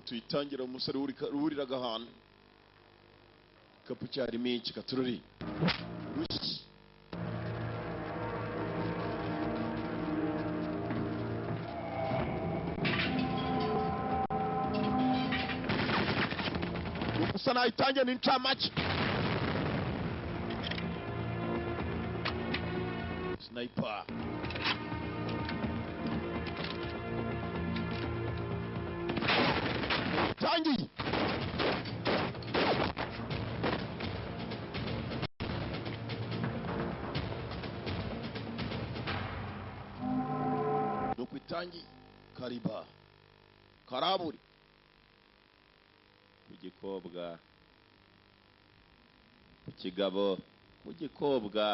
tuyitangira umusore uriraga ahantu kapu cyari minshi katururi gusa nayitangira n'incamake sniper tangi nukwitangi kariba karaburi kugikobwa kukigabo kugikobwa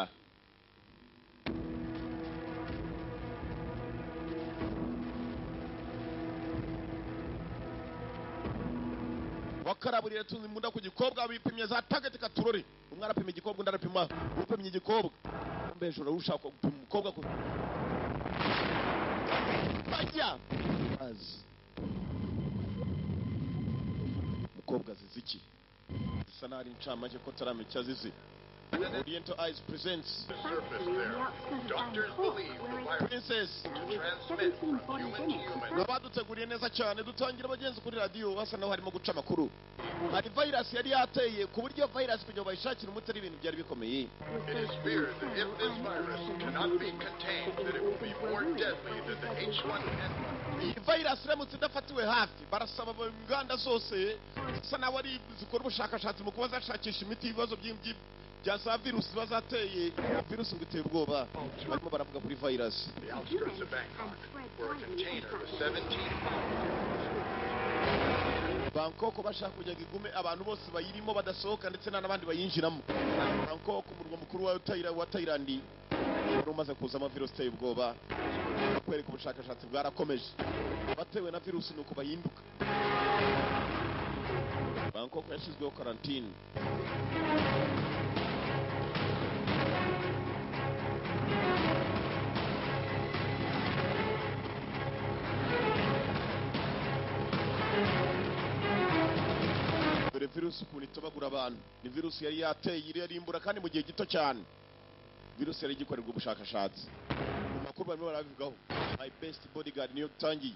wakaraburira tuzi munda kugikobwa bipimye za target katurori umwe arapima igikobwa undi arapima upimye igikobwa mbejura ushaka gupima umukobwa ko bajya umukobwa ziziki sanari incamake ko taramenya zizi Oriental Eyes presents Doctors believe the virus Princess transmit from human to human. nabaduteguriye neza cyane dutangira abagenzi kuri radio hasa naho harimo guca makuru hari virus yari yateye ku buryo virus kugira bayishakira umutari ibintu byari bikomeye It is feared that if this virus cannot be contained, that it will be more deadly than the H1N1. iyi virus iramutse idafatiwe hafi barasaba inganda zose zisa naho ari zikora ubushakashatsi mu kuba zashakisha imiti y'ibibazo by'imbyibyi bya za virusi bazateye virusi ngo iteye ubwoba barimo baravuga kuri virus The outskirts of Bangkok, where a container with 17 Bangkok bashaka kujya igume abantu bose bayirimo badasohoka ndetse n'abandi bayinjiramo Bangkok umurwa mukuru wa Thailand wari umaze kuzamo virusi iteye ubwoba kwereka ubushakashatsi bwarakomeje batewe na virusi nuko bahinduka Bangkok yashyizweho quarantine virusi ukuntu itobagura abantu ni virusi yari yateye irimbura kandi mu gihe gito cyane virusi yari igikorerwa ubushakashatsi mu makuru barimo barabivugaho my best bodyguard niyo tangiye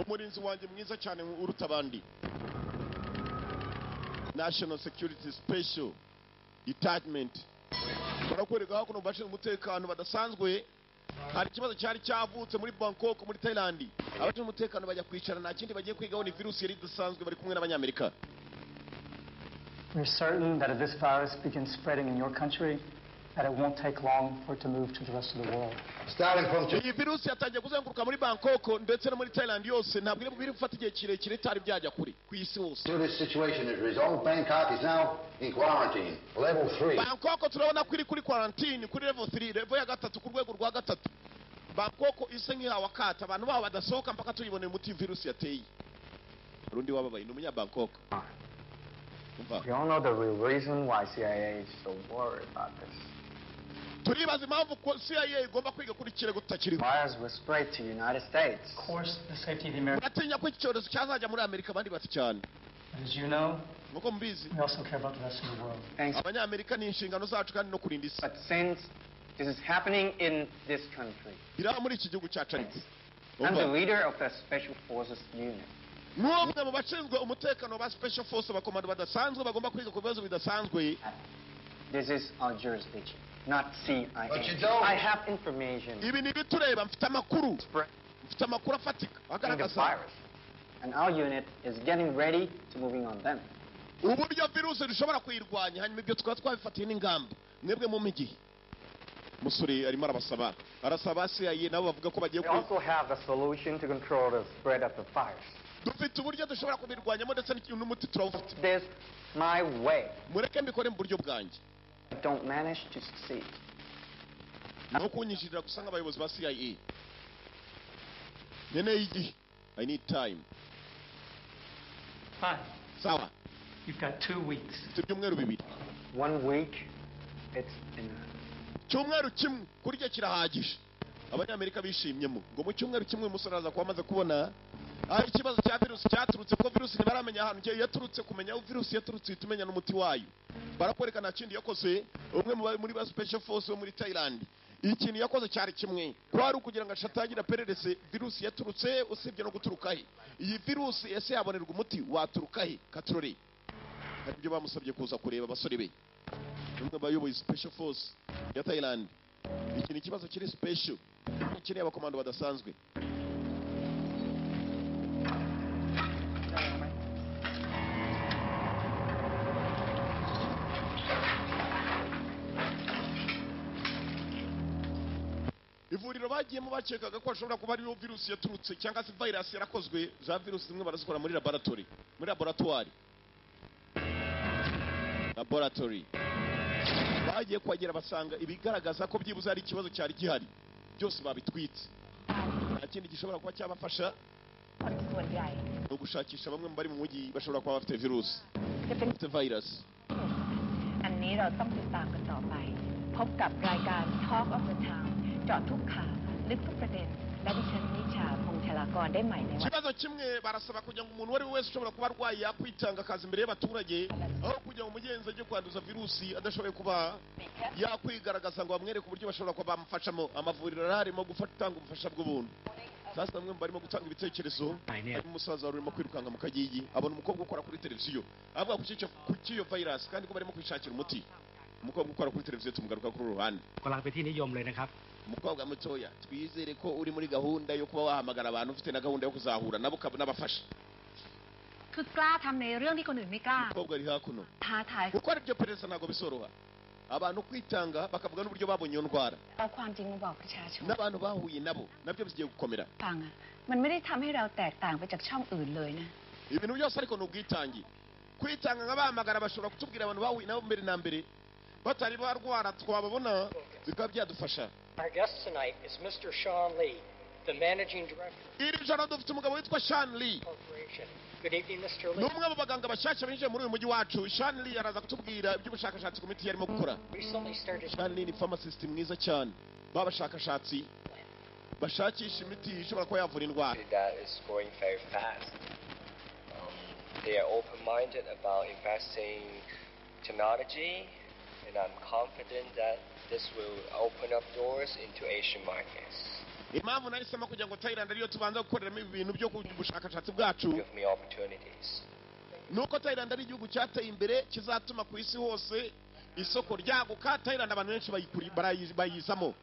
umurinzi wanjye mwiza cyane uruta abandi National Security Special Detachment barakwereka aho kuno bashinzwe umutekano badasanzwe hari ikibazo cyari cyavutse muri Bangkok muri Thailand abashinzwe umutekano bajya kwicara nta kindi bagiye kwigaho ni virusi yari idasanzwe bari kumwe n'abanyamerika. We're certain that if this virus begins spreading in your country, that it won't take long for it to move to the rest of the world. Starting from iyi virusi yatangiye kuzenguruka muri Bangkok ndetse no muri Thailand yose ntabwo biri gufata igihe kirekire itari byajya kuri ku isi hose. till this situation is resolved, Bangkok is now in quarantine, level 3. Bangkok turabona kuri quarantine kuri level 3 level ya gatatu ku rwego rwa gatatu. Bangkok isa nk'ihawe akata abantu baho badasohoka mpaka tuyibonera umuti virusi yateye. Rundi wababaye ni umunya Bangkok. We all know the real reason why CIA is so worried about this. turibaza impamvu ko CIA igomba kwiga kuri kirego tutakiriho. Virus was spread to the United States. Of course, the safety of the American. Uratinya ko icyorezo cyazajya muri Amerika abandi bati cyane. As you know, nuko mubizi We also care about the rest of the world. Thanks. abanyamerika ni inshingano zacu kandi no kurinda isi But since this is happening in this country, biraba muri iki gihugu cyacu ariko I'm the umva leader of the Special Forces Unit. n'umwe mu bashinzwe umutekano ba special force abakomando badasanzwe bagomba kwiga ku bibazo bidasanzwe. This is our jurisdiction, not CIA. But you don't. I have information ibi ni ibitureba, mfite amakuru spreading afatika the agaragaza virus, and our unit is getting ready to moving on them. uburyo virusi dushobora kuyirwanya, hanyuma ibyo tukaba twabifatiye n'ingamba. Mwebwe mu migi musore arimo arasaba CIA nabo bavuga ko bagiye We also have the solution to control the spread of the virus. dufite uburyo dushobora kubirwanyamo ndetse n'umuti turawufite. This my way. Mureke mbikore mu buryo bwanjye, I don't manage to succeed. naho kunyishirira gusa nk'abayobozi ba CIA. Nkeneye igihe, I need time. Fine. Sawa, You've got 2 weeks. mfite ibyumweru bibiri. 1 week, it's enough. Cyumweru kimwe kurya kirahagije. Abanyamerika bishimyemo ngo mu cyumweru kimwe umusore aza kuba amaze kubona aho ikibazo cya virusi cyaturutse, ko virusi ntibaramenya ahantu yaturutse. Kumenya aho virusi yaturutse itumenya n'umuti wayo. Barakwereka nta kindi yakoze. Umwe muri ba special force bo muri Thailand, ikintu yakoze cyari kimwe, kwari ukugira ngo ashatangira pererese virusi yaturutse, usibye no guturuka he. Iyi virusi ese yabonerwa umuti waturuka he? Katurore hari ibyo bamusabye kuza kureba abasore be, umwe bayoboye special force ya Thailand. Iki ni ikibazo kiri special, ikeneye abakomando badasanzwe. ivuriro bagiyemo bakekaga ko hashobora kuba ariyo virusi yaturutse cyangwa se virus yarakozwe. za virusi zimwe barazikora muri laboratoire, bagiye kuhagera basanga ibigaragaza ko byibuze hari ikibazo cyari gihari byose babitwitse. nta kindi gishobora kuba cyabafasha คนส่วนใหญ่ ni ugushakisha bamwe mu bari mu mujyi bashobora kuba bafite virusi, จะเป็น bafite virus. อันนี้เราต้องติดตามกันต่อไป พบกับรายการ Talk of the Town เจาะทุกข่าวลึกทุกประเด็น และดิฉันนิชาพงษ์ชลากรได้ใหม่ในวัน ikibazo kimwe barasaba kugira ngo umuntu uwo ari we wese ushobora kuba arwaye yakwitanga akazi imbere y'abaturage, aho kugira ngo umugenzi ajye kwanduza virusi adashoboye kuba yakwigaragaza ngo bamwereke uburyo bashobora kuba bamufashamo. Amavuriro arimo gutanga ubufasha bw'ubuntu. Sasa bamwe barimo gutanga ibitekerezo. Harimo umusaza wari urimo kwirukanka mu kagigi, abona umukobwa ukora kuri televiziyo avuga ku cy'iyo virus, kandi ko barimo kwishakira umuti. Umukobwa ukora kuri televiziyo tumugaruka kuri uruhande. กำลังเป็นที่นิยมเลยนะครับ Umukobwa mutoya, twizere ko uri muri gahunda yo kuba wahamagara abantu, ufite na gahunda yo kuzahura nabo n'abafasha. คือกล้าทำในเรื่องที่คนอื่นไม่กล้า Umukobwa ari hakuno, ท้าทาย gukora ibyo perereza ntabwo bisoroha. Abantu kwitanga bakavuga n'uburyo babonye iyo ndwara, เอาความจริงมาบอกประชาชน n'abantu bahuye nabo nabyo bigiye gukomera. ฟังอะมันไม่ได้ทำให้เราแตกต่างไปจากช่องอื่นเลยนะ Ibintu byose ariko ni ubwitange. Kwitanga nk'abahamagara bashobora kutubwira abantu bahuye nabo mbere na mbere batari barwara, twababona bikaba byadufasha. Our guest tonight is Mr. Sean Lee, the Managing Director Iri joro dufite umugabo witwa Sean Lee, of the Corporation. Good evening, Mr. ni Lee. umwe mu baganga bashyashya binjiye muri uyu mujyi wacu. Sean Lee araza kutubwira iby'ubushakashatsi ku miti yarimo gukora. Recently started Sean Lee ni pharmacist mwiza cyane, b'abashakashatsi bashakisha imiti ishobora kuba yavura indwara. that is growing very fast. They are open-minded about investing technology, and I'm confident that this will open up doors into Asian markets, Impamvu nahisemo kugira ngo Thailand ariyo tubanza gukoreramo ibi bintu byo kubushakashatsi bwacu, give me opportunities. nuko Thailand ari igihugu cyateye imbere kizatuma ku isi hose isoko ryaguka. Thailand abantu benshi bayizamo.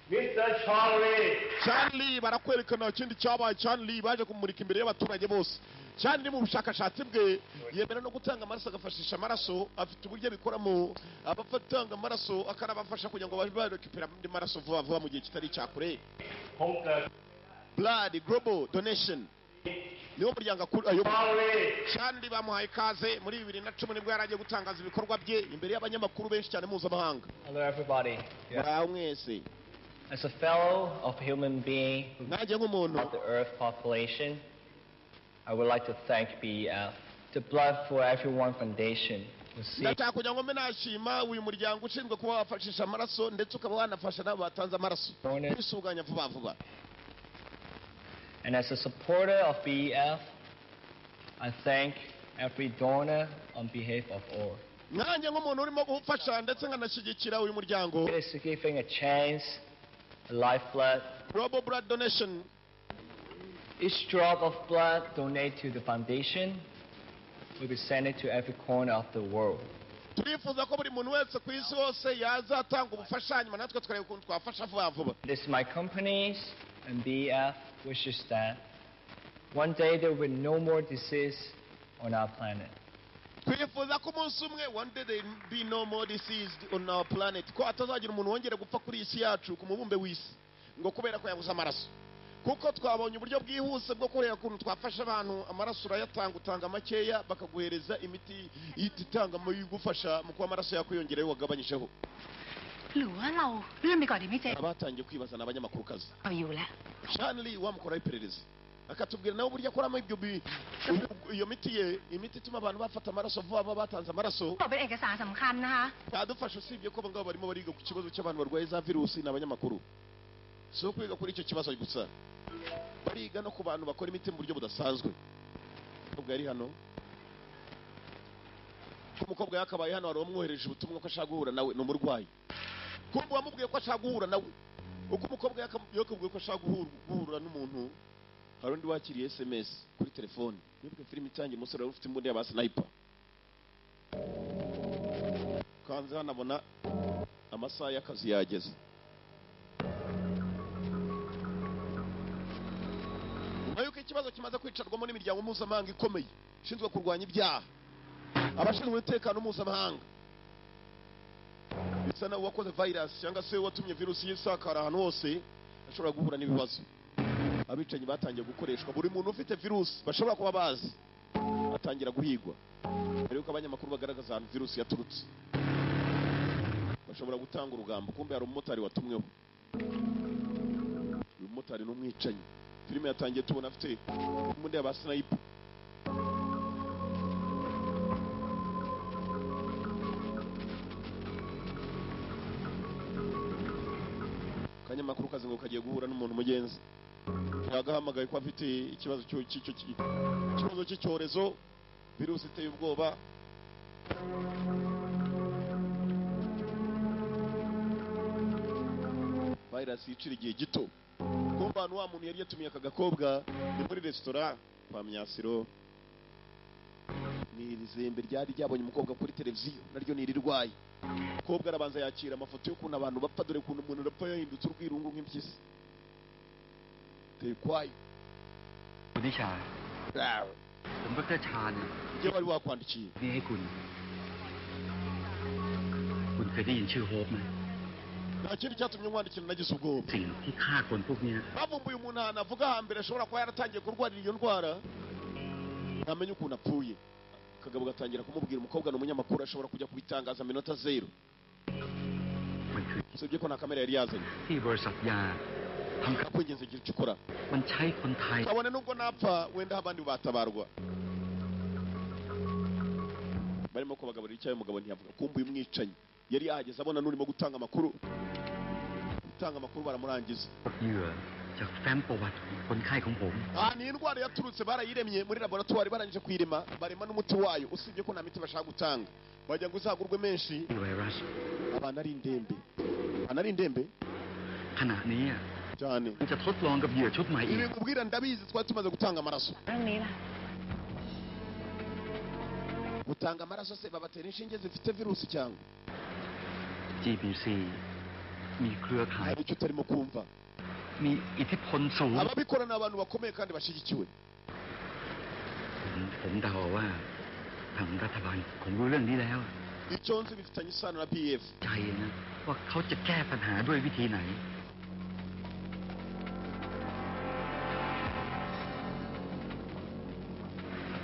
Mr. Charlie Charlie barakwerekana ikindi cyabaye. Charlie baje kumurika imbere y'abaturage bose. Charlie mu bushakashatsi bwe yemera no gutanga amaraso, agafashisha amaraso, afite uburyo abikoramo. Abafatanga amaraso akanabafasha kugira ngo barekipera andi maraso vuba vuba mu gihe kitari cyakure. ผมเกิด Blood Global Donation niwo muryango ayoboye. Charlie Charlie bamuhaye ikaze muri 2010 nibwo yaragiye gutangaza ibikorwa bye imbere y'abanyamakuru benshi cyane mpuzamahanga. Hello, everybody. Muraho mwese. As a fellow of human being Nanjye nk'umuntu of the Earth population, I would like to thank BEF, the Blood for Everyone Foundation, who seeks ndashaka kugira ngo mbe nashima uyu muryango ushinzwe kuba wafashisha amaraso ndetse ukaba wanafasha n'abo batanze amaraso donors. kwisuganya vuba vuba. And as a supporter of BEF, I thank every donor on behalf of all. nanjye nk'umuntu urimo gufasha ndetse nkanashyigikira uyu muryango. It is giving a chance, a lifeblood. Global blood donation. Each drop of blood donated to the foundation will be sent to every corner of the world. turifuza ko buri muntu wese ku isi hose yazatanga ubufasha hanyuma natwe tukareba ukuntu twafasha vuba vuba. This is my company's and BF wishes that one day there will be no more disease on our planet. twifuza ko umunsi umwe one day there will be no more disease on our planet, ko hatazagira umuntu wongera gupfa kuri isi yacu ku mubumbe w'isi ngo kubera ko yabuze amaraso, kuko twabonye uburyo bwihuse bwo kureba ukuntu twafasha abantu. Amaraso urayatanga, utanga makeya bakaguhereza imiti itanga mu gufasha mu kuba amaraso yakwiyongereho wagabanyijeho. หรือว่าเราเลื่อนไปก่อนดีไหมเจ๊ abatangiye kwibaza n'abanyamakurukazi เอาอยู่แล้ว Shanley wamukoraho iperereza akatubwira nawe uburyo akoramo iyo miti ye, imiti ituma abantu bafata amaraso vuba vuba batanze amaraso. บอกเป็นเอกสารสำคัญนะคะ yadufasha, usibye ko abangaba barimo bariga ku kibazo cy'abantu barwaye za virusi n'abanyamakuru. Si ukwiga kuri icyo kibazo gusa, bariga no ku bantu bakora imiti mu buryo budasanzwe. Umukobwa yari hano, ko umukobwa yakabaye hano, wari wamwohereje ubutumwa ko ashaka guhura nawe, ni umurwayi. Kumva wamubwiye ko ashaka guhura nawe, uko umukobwa yakubwiye ko ashaka guhura n'umuntu, hari undi wakiriye SMS kuri telefone. Nibwo filime itangiye, umusore wari ufite imbunda y'aba sniper. Kanze hano abona amasaha y'akazi yageze. Nyuma y'uko ikibazo kimaze kwicarwamo n'imiryango mpuzamahanga ikomeye ishinzwe kurwanya ibyaha, abashinzwe umutekano mpuzamahanga, bisa nawe wakoze virus cyangwa se watumye virusi yisakara ahantu hose, ashobora guhura n'ibibazo. Abicanyi batangiye gukoreshwa, buri muntu ufite virusi bashobora kuba bazi atangira guhigwa. Mbere yuko abanyamakuru bagaragaza ahantu virusi yaturutse, bashobora gutanga urugamba. Kumbe hari umumotari watumweho. Uyu mumotari ni umwicanyi. Filime yatangiye tubona afite imbunda y'aba sniper. Akanyamakuru kazi ngo kagiye guhura n'umuntu mugenzi, yagahamagaye ko afite ikibazo cy'icyorezo, virusi iteye ubwoba. Virus yicira igihe gito. Kumva hano wa muntu yari yatumiye aka gakobwa ni muri resitora kwa Myasiro. Ni izembe ryari ryabonye umukobwa kuri televiziyo, naryo ni irirwaye. Umukobwa arabanza yakira amafoto y'ukuntu abantu bapfa, dore ukuntu umuntu arapfa yahindutse urwirungu nk'impyisi. Tekwayo คุณนิชาผมดร.ชาญ Njye wari wakwandikiye นี่ให้คุณเคยได้ยินชื่อโฮปไหม nta kindi cyatumye nkwandikira nagize ubwoba. สิ่งที่ฆ่าคนพวกเนี้ย bavumbuye umuntu ahantu avuga hambere ashobora kuba yaratangiye kurwarira iyo ndwara, ntamenya ukuntu apfuye. Akagabo gatangira kumubwira umukobwa ni umunyamakuru, ashobora kujya kubitangaza minota zero. มันคือ usibye ko nta kamera yari yazanye. ที่บริษัทยาทำ kwingenza igira icyo ukora, มันใช้คนไทย kabone nubwo napfa wenda abandi batabarwa. Barimo kubagaburira icyayi, umugabo ntiyavuga. Kumbuye umwicanyi yari yahageze abona n'urimo gutanga amakuru. Baramurangiza. เหยื่อจากแฟ้มประวัติคนไข้ของผม ni indwara yaturutse, barayiremye muri laboratoire, barangije kuyirema barema n'umuti wayo. Usibye ko nta miti bashaka gutanga, bajya ngo uzagurwe menshi. ไวรัส Abantu ari indembe ขณะนี้ cyane. จะทดลองกับเหยื่อชุดใหม่อี Ibi ก kubwira ndabizi, twari tumaze gutanga amaraso. เรื่องนี้ล่ะ Gutanga amaraso se babatera inshinge zifite virusi cyangwa? GBC มีเครือข่าย Hari icyo utarimo kumva. มีอิทธิพลสูง Ababikora ni abantu bakomeye kandi bashyigikiwe. ผมเดาว่าทางรัฐบาลคงรู้เรื่องนี้แล้ว Icyo nzi bifitanye isano na PF. ใจนะว่าเขาจะแก้ปัญหาด้วยวิธีไหน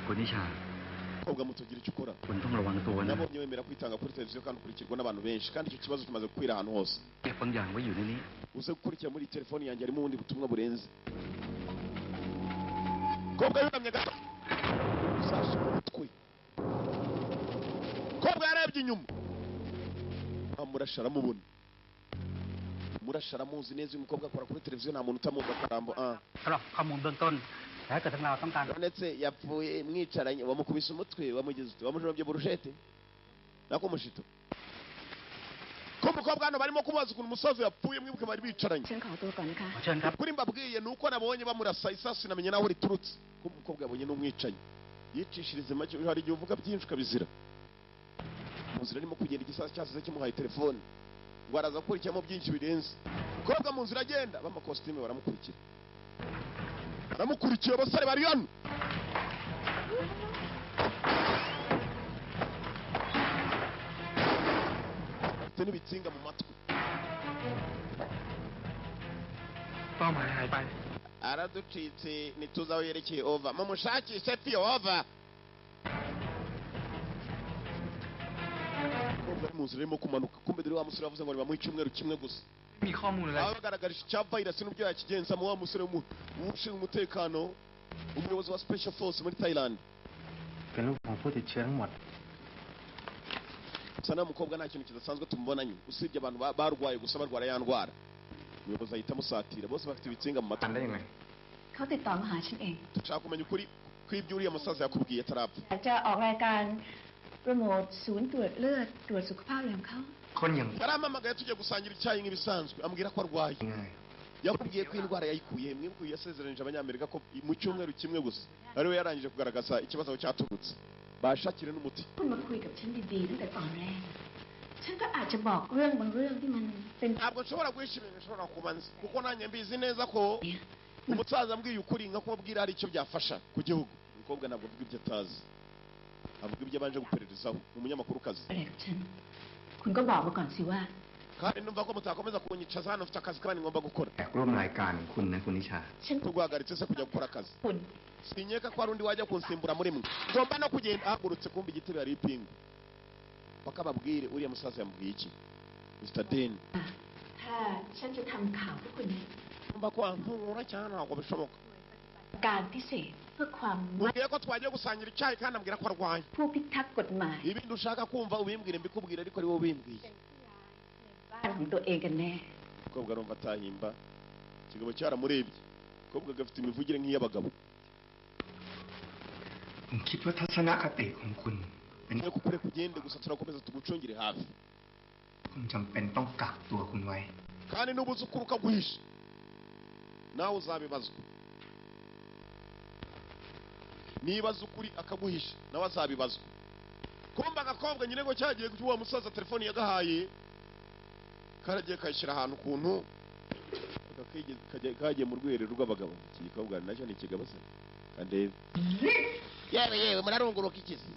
คุณนิชา Kobwa mutugira icyo ukora. คุณต้องระวังตัวนะ Nabonye wemera kwitanga kuri televiziyo kandi ukurikirwa n'abantu benshi, kandi icyo kibazo kimaze gukwira ahantu hose. เก็บบางอย่างไว้อยู่ในนี้ Uze gukurikira muri telefoni yanjye harimo ubundi butumwa burenze. Kobwa yunamye gato, usashe umutwe. Kobwa yarebye inyuma, amurasha aramubona. Murasha aramuzi neza. Uyu mukobwa akora kuri televiziyo, nta muntu utamuzi akarambo. สำหรับข้อมูลเบื้องต้น ถ้าเกิดทั้งเราต้องการ ndetse yapfuye mwicaranye wamukubise umutwe wamujomye burushete nako mushito ko umukobwa hano barimo kumubaza ukuntu umusaza yapfuye mwibuke bari bicaranye ฉันขอตัวก่อนนะคะ เชิญครับ kuri mbabwiye nuko nabonye bamurasa isasu namenye naho riturutse ko umukobwa yabonye n'umwicanyi yicishirize make hari igihe uvuga byinshi ukabizira mu nzira arimo kugenda igisasu cyasize kimuhaye telefone ngo araza gukurikiramo byinshi birenze umukobwa mu nzira agenda b'amakositime baramukurikiye abasore bari hano bafite n'ibitsinga mu matwi เป้าหมายหายไป araducitse ntituzi aho yerekeye ova mumushakishe fiyo ova mu nzira irimo kumanuka kumbe dore wa musore yavuze ngo niba mu icyumweru kimwe gusa มีข้อมูลอะไร abagaragarije icya virus n'ubyo yakigenzamo wa musore ushinzwe umutekano umuyobozi wa special force muri Thailand เป็นลูกของผู้ติดเชื้อทั้งหมด gusa nta mukobwa nta kintu kidasanzwe tumubonanye usibye abantu barwaye gusa barwara ya ndwara umuyobozi ahita amusatira bose bafite ibitsinga mu matwi ได้ยังไง เขาติดต่อมาหาฉันเอง dushaka kumenya ukuri kw'ibyo uriya musaza yakubwiye atarapfa อยากจะออกรายการโปรโมทศูนย์ตรวจเลือดตรวจสุขภาพอย่างเขา คนอย่าง yarampamagaye tujya gusangira icyayi nk'ibisanzwe ambwira ko arwaye ง่าย yakubwiye ko indwara yayikuye mwibuke yasezeranije abanyamerika ko mu cyumweru kimwe gusa ariwe yarangije kugaragaza ikibazo cyaturutse bashakire n'umuti คุณมาคุยกับฉันดีๆตั้งแต่ตอนแรกฉันก็อาจจะบอกเรื่องบางเรื่องที่มันเป็น ntabwo nshobora guhisha ibintu nshobora kuba nzi kuko nanjye mbizi neza ko umusaza ambwiye ukuri nka kumubwira hari icyo byafasha ku gihugu umukobwa ntabwo avuga ibyo atazi avuga ibyo abanje gupererezaho ni umunyamakurukazi อะไรกับฉันคุณก็บอกมาก่อนสิว่า kandi numva ko mutakomeza kunyicaza hano mfite akazi kandi ngomba gukora แขกร่วมรายการคุณนะคุณนิชา ฉัน turwahagaritse se kujya gukora akazi คุณ sinyeka ko hari undi wajya kunsimbura muri mwe ngomba no kugenda ahagurutse kumva igitebe hari ipingu paka babwire uriya musaza yambwiye iki Mr. Den ถ้าฉันจะทำข่าวให้คุณเนี่ย ngomba kwankura cyane ntabwo bishoboka การพิเศษเพื่อความ mubwiye ko twagiye gusangira icyayi kandi ambwira ko arwaye ผู้พิทักษ์กฎหมาย ibindi ushaka kumva ubimbwire mbikubwire ariko ari wowe ubimbwiye บ้านของตัวเองกันแน่ umukobwa arumva atahimba ikigabo cyaramurebye umukobwa gafite imivugire nk'iy'abagabo ผมคิดว่าทัศนคติของคุณเป็น niyo kukure kugende gusa turakomeza tugucungire hafi คุณจำเป็นต้องกักตัวคุณไว้ kandi nubuze ukuri ukaguhisha nawe uzabibazwa nibaza ukuri akaguhisha nawe azabibazwa kumva agakobwa nyine ngo cyagiye kuwa musaza telefone yagahaye karagiye kayishyira ahantu kuntu kagiye mu rwiherero rw'abagabo iki gikobwa nacyo ni ikigabo se kandebe yewe murarunguruka ikizi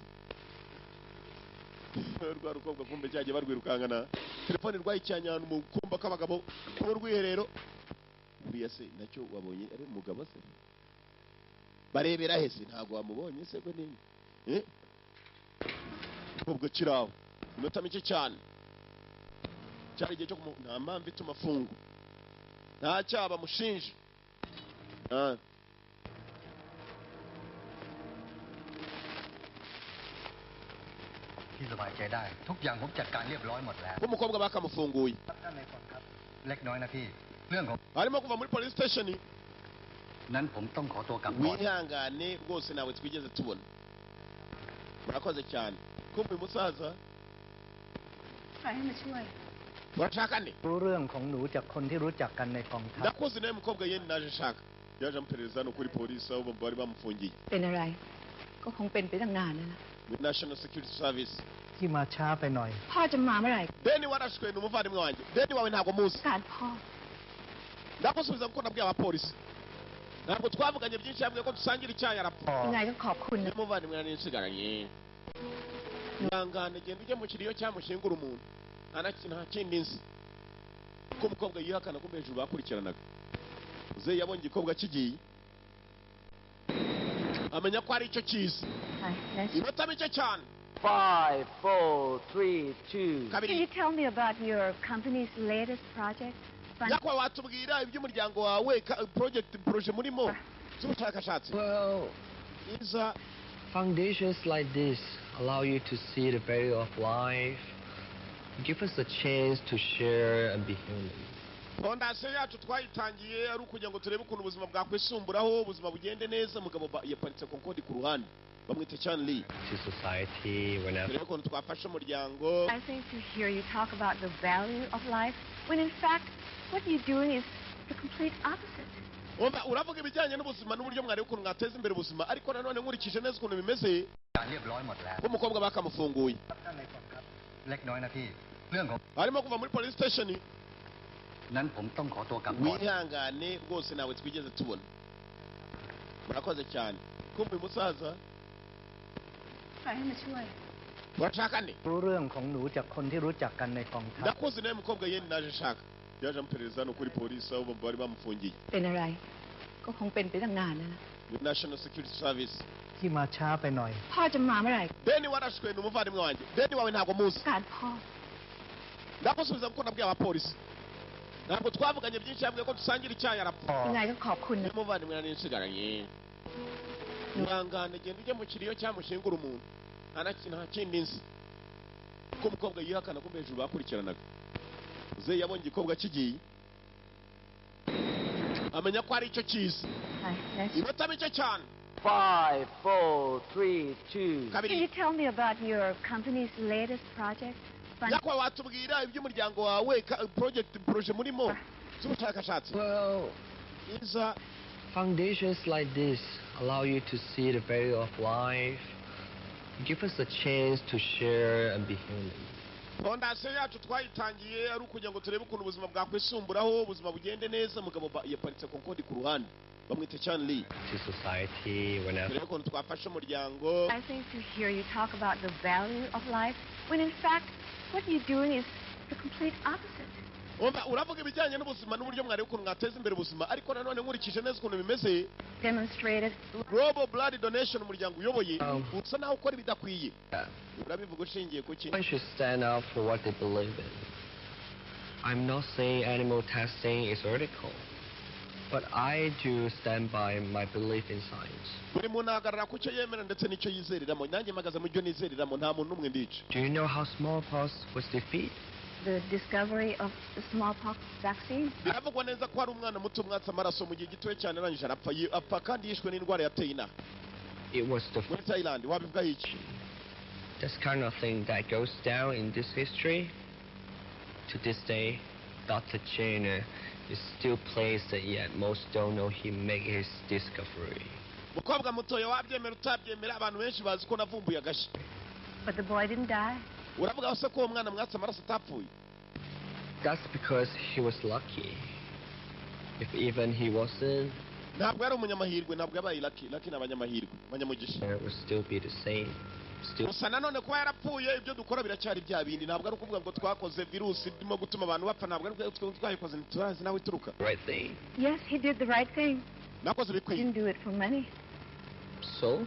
rwa rukobwa kumbe cyagiye barwirukangana telefone rwayicyanya ahantu mu kumba k'abagabo mu rwiherero buriya se nacyo wabonye ari umugabo se barebera hese ntabwo wamubonye se ngo nini ubwo kiraho iminota mike cyane cyari igihe cyo nta mpamvu ituma afungwa nta cyaha bamushinja ที่สบายใจได้ ทุกอย่างผมจัดการเรียบร้อยหมดแล้ว umukobwa bakamufunguye ท่านในผลครับ เล็กน้อยนะพี่ เรื่องของ arimo kuva muri police station นั้นผมต้องขอตัวกลับก่อน wihangane rwose nawe twigeze tubona murakoze cyane kumva uyu musaza ใครให้มาช่วย urashaka nde รู้เรื่องของหนูจากคนที่รู้จักกันในกองทัพ ndakoze nawe mukobwa yeni naje shaka yaje amuperereza hano kuri polisi aho bari bamufungiye เป็นอะไร ก็คงเป็นไปตั้งนานแล้วล่ะ muri national security service ที่มาช้าไปหน่อย พ่อจะมาเมื่อไหร่ deni warashwe ni umuvandimwe wanjye deni wawe ntabwo muzi การพ่อ ndagusubiza kuko nabwiye abapolisi ntabwo twavuganye byinshi yambwiye ko dusangira icyayi arapfa ยังไงก็ขอบคุณนะ umuvandimwe nari nsigaranye ihangane genda ujye mu kiriyo cyamushyingura umuntu nta kindi nzi ko umukobwa yihakana ko hejuru bakurikiranaga uze yabonye igikobwa kigiye amenya ko ari icyo kizi inota mike cyane 5, 4, 3, 2. Can you tell me about your company's latest project? nyakwa watubwira iby'umuryango wawe proje murimo z'ubushakashatsi Well, iza foundations like this allow you to see the value of life, give us a chance to share and be human. fondasiyo yacu twayitangiye ari ukugira ngo turebe ukuntu ubuzima bwakwisumburaho ubuzima bugende neza. Mugabo yaparitse konkodi ku ruhande bamwita Chan Lee. To society whenever. Turebe ukuntu twafasha umuryango. I think to hear you talk about the value of life, when in fact, what you're doing is the complete opposite. Uravuga ibijyanye n'ubuzima n'uburyo mwari ukuntu mwateza imbere ubuzima, ariko nanone nkurikije neza ukuntu bimeze. เรียบร้อยหมดแล้ว Umukobwa bakamufunguye. เล็กน้อยนะพี่เรื่องของ Harimo kuva muri police station. นั้นผมต้องขอตัวกลับก่อน Wihangane rwose nawe twigeze tubona. Murakoze cyane. Kumbe musaza. ใครให้มาช่วย Urashaka nde? รู้เรื่องของหนูจากคนที่รู้จักกันในกองทัพ Ndakoze nawe mukobwa yeni naje shaka. Yaje ampereza no kuri polisi aho bari bamufungiye. เป็นอะไร ก็คงเป็นไปตั้งนานแล้วนะ With National Security Service. ที่มาช้าไปหน่อย พ่อจะมาเมื่อไหร่ Deni warashwe n'umuvandimwe wanjye. Deni wawe ntabwo muzi. การพ่อ Ndakusubiza kuko nabwiye abapolisi. Ntabwo twavuganye byinshi yabwiye ko dusangira icyayi arapfa. ยังไงก็ขอบคุณนะ Umuvandimwe nari nsigaranye. Ihangane genda ujye mu kiriyo cyamushingura umuntu. Nta kindi nzi. Ko umukobwa yihakana ko hejuru bakurikiranaga. Ze yabonye igikobwa kigiye. Amenya ko ari icyo cyiza. Inota mike cyane. 5, 4, 3, 2. Can you tell me about your company's latest project? Yakwa watubwira iby'umuryango wawe project murimo z'ubushakashatsi. Well, Iza foundations like this allow you to see the value of life, give us a chance to share and be human. fondasiyo yacu twayitangiye ari ukugira ngo turebe ukuntu ubuzima bwakwisumburaho ubuzima bugende neza. Mugabo yaparitse konkodi ku ruhande bamwita Chan Lee. To society whenever. Turebe ukuntu twafasha umuryango. I think to hear you talk about the value of life, when in fact, what you're doing is the complete opposite. Uravuga ibijyanye n'ubuzima n'uburyo mwari ukuntu mwateza imbere ubuzima, ariko nanone nkurikije neza ukuntu bimeze. Demonstrated. Global Blood Donation umuryango uyoboye usa naho ukora ibidakwiye. Urabivuga ushingiye ku ki? One should stand up for what they believe in. I'm not saying animal testing is ethical, but I do stand by my belief in science. Buri muntu ahagarara ku cyo yemera ndetse n'icyo yizeriramo. Nanjye mpagaze mu byo nizeriramo, nta muntu n'umwe ndica. Do you know how smallpox was defeated? The discovery of the smallpox vaccine. Biravugwa neza ko hari umwana muto mwatsa amaraso mu gihe gitoya cyane arangije apfa kandi yishwe n'indwara yateye inaha. It was the Muri Thailand wabivuga iki? this kind of thing that goes down in this history. To this day, Dr. Jenner is still placed, yet most don't know he made his discovery. Mukobwa mutoya wabyemera utabyemera abantu benshi bazi ko navumbuye agashya. But the boy didn't die. Uravuga se ko uwo mwana mwatsa amaraso atapfuye? That's because he was lucky. If even he wasn't, Ntabwo yari umunyamahirwe, ntabwo yabaye lucky ni abanyamahirwe, abanyamugisha. it would still be the same. Still. Gusa nanone kuba yarapfuye ibyo dukora biracyari bya bindi. Ntabwo ari ukuvuga ngo twakoze virusi irimo gutuma abantu bapfa. Ntabwo ari twayikoze ntiturazi nawe ituruka. Right thing. Yes, he did the right thing. Nakoze bikwiye. Didn't do it for money. So,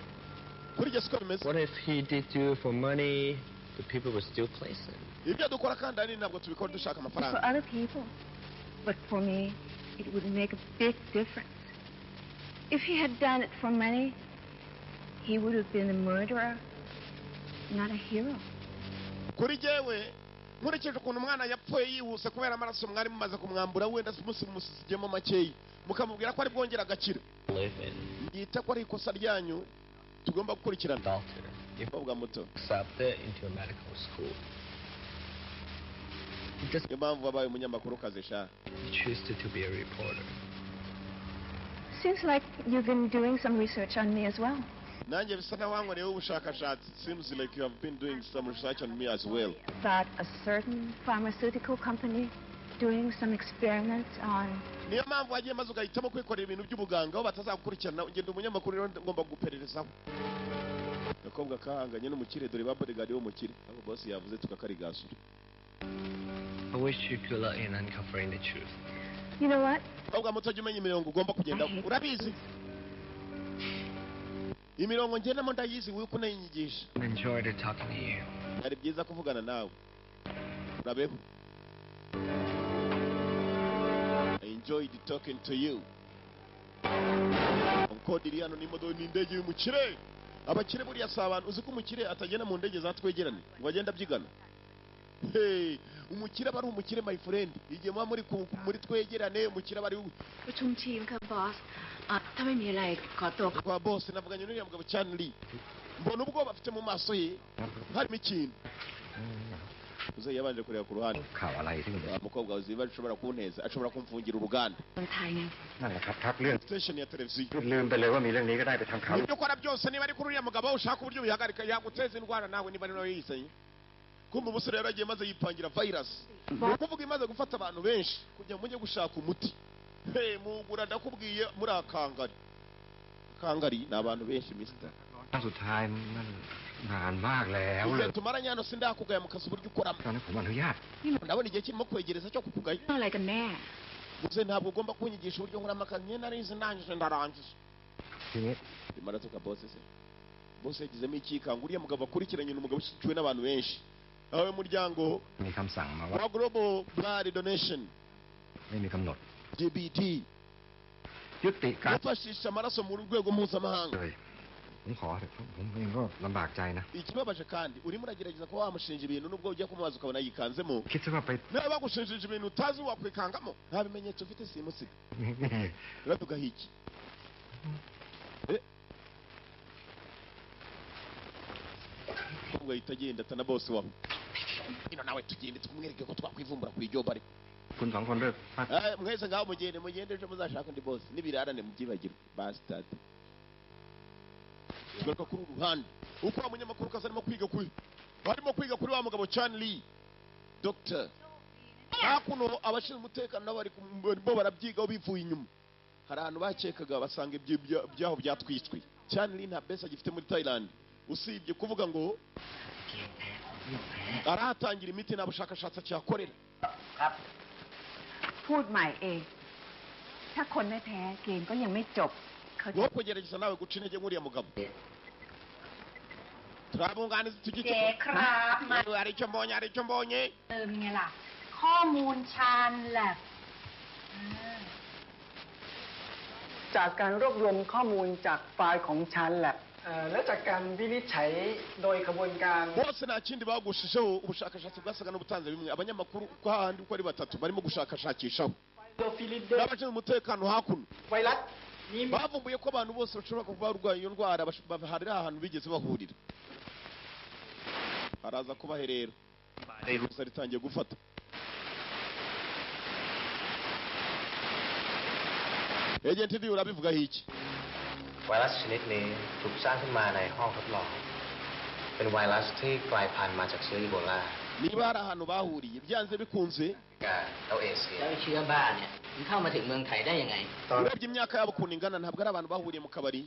Kuri jye siko bimeze. what if he did do it for money? The people would still place him. Ibyo dukora kandi ari ntabwo tubikora dushaka For amafaranga. other people. But for me, it would make a big difference. If he had done it for money, he would have been a murderer, not a hero. Kuri jyewe nkurikije ukuntu umwana yapfuye yihuse kubera amaraso mwari mumaze kumwambura wenda musizigemo makeyi mukamubwira ko ari bwongera agakira. Live in. Yita ko ari ikosa ryanyu tugomba gukurikirana. Doctor. Mukobwa muto. Accepted into a medical school. He just Niyo mpamvu wabaye umunyamakuru kazi sha. chose to be a reporter. Seems like you've been doing some research on me as well. Nanjye bisa na wankoreyeho ubushakashatsi. Seems like you have been doing some research on me as well. About a certain pharmaceutical company doing some experiments on... Niyo mpamvu wagiye maze ugahitamo kwikorera ibintu by'ubuganga aho batazagukurikirana. Ngenda umunyamakuru rero ngomba kugupererezaho. Gakobwa kahanganye n'umukire dore ba bodyguard w'umukire. Aho boss yavuze tukakarigasura. I wish you could let in uncovering the truth. You know what? Gakobwa muto jya umenya imirongo ugomba kugenda. Urabizi? Imirongo ngendamo ndayizi wowe uko nayinyigisha. Enjoyed talking to you. Ari byiza kuvugana nawe. Urabeho. I enjoyed talking to you. Konkodi iri hano n'indege y'umukire. Abakire buriya si abantu. Uzi ko umukire atagenda mu ndege zatwegerane ngo agenda abyigana. umukire aba ari umukire my friend igihe muba muri twegerane umukire aba ari ประชุมทีมค่ะบอสถ้าไม่มีอะไรขอตัว kwa boss navuganye n'uriya mugabo Chanli mbona ubwoba afite mu maso ye harimo ikintu uze yabanje kureba ku ruhande ข่าวอะไรที่มัน umukobwa uzi bashobora kunteza ashobora kumfungira uruganda คนไทยไง นั่นแหละครับเรื่อง station ya televiziyo ลืมไปเลยว่ามีเรื่องนี้ก็ได้ไปทำข่าว ibyo ukora byose niba ari kuri uriya mugabo ushaka uburyo bihagarika yaguteza indwara nawe niba nawe yisanye kumva umusore yaragiye maze yipangira virus ukuvuga imaze gufata abantu benshi kujya mujye gushaka umuti mugura ndakubwiye muri akangari ni abantu benshi mister สุดท้ายมันนานมากแล้วเลย tumaranye hano sindakugaya mu kazi uburyo ukoramo ตอนนี้ผมอนุญาต ndabona igihe kirimo kwegereza cyo kukugaya อะไรกันแน่ gusa ntabwo ugomba kunyigisha uburyo nkoramo akazi njye narize ndangije ndarangije ทีนี้ imaratuka boss se boss yagizemo ikikanga uriya mugabo akurikiranye n'umugabo ushyigikiwe n'abantu benshi aho muryango มีคำสั่งมาว่า global blood donation ไม่มีกำหนด GBT ยุติการ gufashisha amaraso mu rwego mpuzamahanga เลยผมขอเถอะผมเองก็ลำบากใจนะ ikibabaje kandi urimo uragerageza kuba wamushinja ibintu nubwo ujya kumubaza ukabona yikanzemo คิดซะว่าไป niba bagushinjije ibintu utazi wakwikangamo nta bimenyetso ufite simusiga uravuga iki ugahita agenda atana bose wabo ino nawe tugende tumwereke ko twakwivumbura ku iryo bari คุณสองคนด้วย mwese ngaho mugende ejo muzashaka undi bose n'ibirarane mubyibagirwe bastard tugaruka kuri uruhande uko wa munyamakuru kazi arimo kwiga kuri wa mugabo Chanli Dr. hakuno abashinzwe umutekano nabo barimo barabyigaho bivuye inyuma hari ahantu bakekaga basanga ibyaho byatwitswe Chanli nta besa gifite muri Thailand usibye kuvuga ngo arahatangira imiti nta bushakashatsi cyakorera พูดใหม่เองถ้าคนไม่แพ้เกมก็ยังไม่จบเขา wo kugerageza nawe guca intege nk'uriya mugabo turabunganiza tugiye เจ๊ครับมา ari icyo mbonye ไงล่ะข้อมูลชาญแลบ จากการรวบรวมข้อมูลจากไฟล์ของชันแลบและจากการวินิจฉัยโดยกระบวนการ bose nta kindi bagushijeho ubushakashatsi bwasaga n'ubutanze bimwe abanyamakuru kwa handi uko ari batatu barimo gushakashakishaho n'abashinzwe umutekano hakuno ไวรัสนี้ bavumbuye ko abantu bose bashobora kuba barwaye iyo ndwara hari ahantu bigeze bahurira haraza kubaherera gusa ritangiye gufata agenti ndi urabivugaho iki ไวรัสชนิดนี้ถูกสร้างขึ้นมาในห้องทดลองเป็นไวรัสที่กลายพันธุ์มาจากเชื้ออีโบลา niba hari ahantu bahuriye byanze bikunze กับเอาเอเชีย แล้วเชื้อบ้าเนี่ยมันเข้ามาถึงเมืองไทยได้ยังไง urebye imyaka yabo ukuntu ingana ntabwo ari abantu bahuriye mu kabari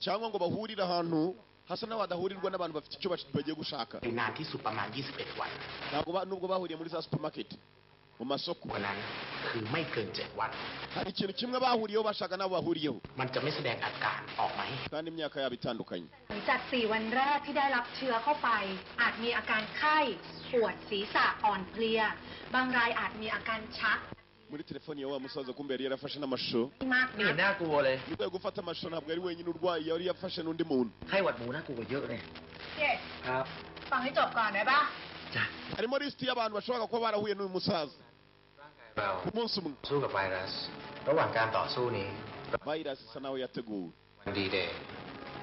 cyangwa ngo bahurire ahantu hasa n'aho hadahurirwa n'abantu bafite icyo bagiye gushaka นานที่สุดประมาณ 21 วัน nubwo bahuriye muri za supermarket mu masoko วันนั้นคือไม่เกิน 7 วัน hari ikintu kimwe bahuriyeho bashaka n'abo bahuriyeho มันจะไม่แสดงอาการออกมาให้ kandi imyaka yabo itandukanye หลังจาก 4 วันแรกที่ได้รับเชื้อเข้าไป อาจมีอาการไข้ปวดศีรษะอ่อนเพลีย บางรายอาจมีอาการชัก muri telefoni ya wa musaza kumbe yari yarafashe n'amashusho มาก ไม่เห็น นะ น่ากลัวเลย nibwo yo gufata amashusho ntabwo ari wenyine urwaye yari yafashe n'undi muntu ไข้หวัดหมูน่ากลัวเยอะเลย เจ๊ ครับ ฟังให้จบก่อนได้ปะ จ้ะ harimo lisiti y'abantu bashobora kuba barahuye n'uyu musaza เรา ku munsi umwe สู้กับไวรัส ระหว่างการต่อสู้นี้ virus isa naho yateguwe วันดีเดย์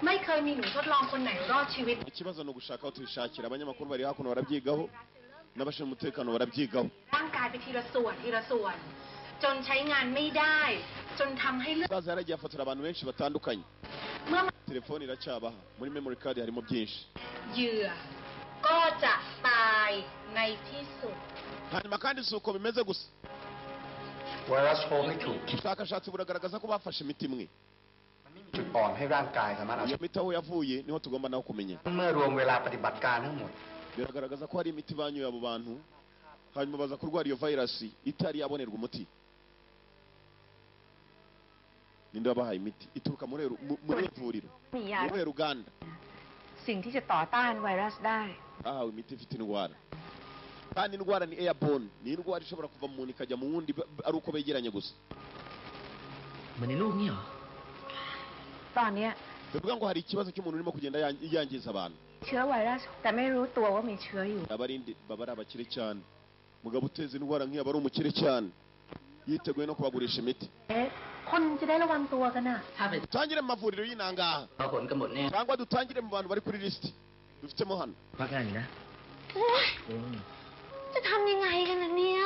ไม่เคยมีหนูทดลองคนไหนรอดชีวิต ikibazo ni ugushaka aho tubishakira abanyamakuru bari hakuno barabyigaho n'abashinzwe umutekano barabyigaho ร่างกายไปทีละส่วนทีละส่วน จนใช้งานไม่ได้ จนทำให้เลือด umusaza yaragiye afotora abantu benshi batandukanye เมื่อ telefoni iracyabaha muri memory card harimo byinshi เหยื่อ ก็จะตายในที่สุด hanyuma kandi si uko bimeze gusa ไวรัสโฟมไม่ถูก ubushakashatsi buragaragaza ko bafashe imiti imwe จุดอ่อนให้ร่างกายสามารถเอา iyo miti aho yavuye niho tugomba naho kumenya เมื่อรวมเวลาปฏิบัติการทั้งหมด biragaragaza ko hari imiti banyoye abo bantu hanyuma baza kurwara iyo virus itari yabonerwa umuti ninde wabahaye imiti ituruka muri ivuriro มียา muri Uganda สิ่งที่จะต่อต้านไวรัสได้ bahawe imiti ifite indwara kandi indwara ni airborne ni indwara ishobora kuva mu muntu ikajya mu wundi ari uko begeranye gusa เหมือนในรูปนี่เหรอ ตอนเนี้ย bivuga ngo hari ikibazo cy'umuntu urimo kugenda yangiza abantu เชื้อไวรัสแต่ไม่รู้ตัวว่ามีเชื้ออยู่ abarindi baba ari abakire cyane mugabo uteza indwara nk'iyo aba ari umukire cyane yiteguye no kubagurisha imiti คนจะได้ระวังตัวกันน่ะ dutangire mu mavuriro y'inangaha cyangwa dutangire mu bantu bari kuri lisiti dufitemo hano ว่ากันนะ โอ๊ยจะทำยังไงกันล่ะเนี่ย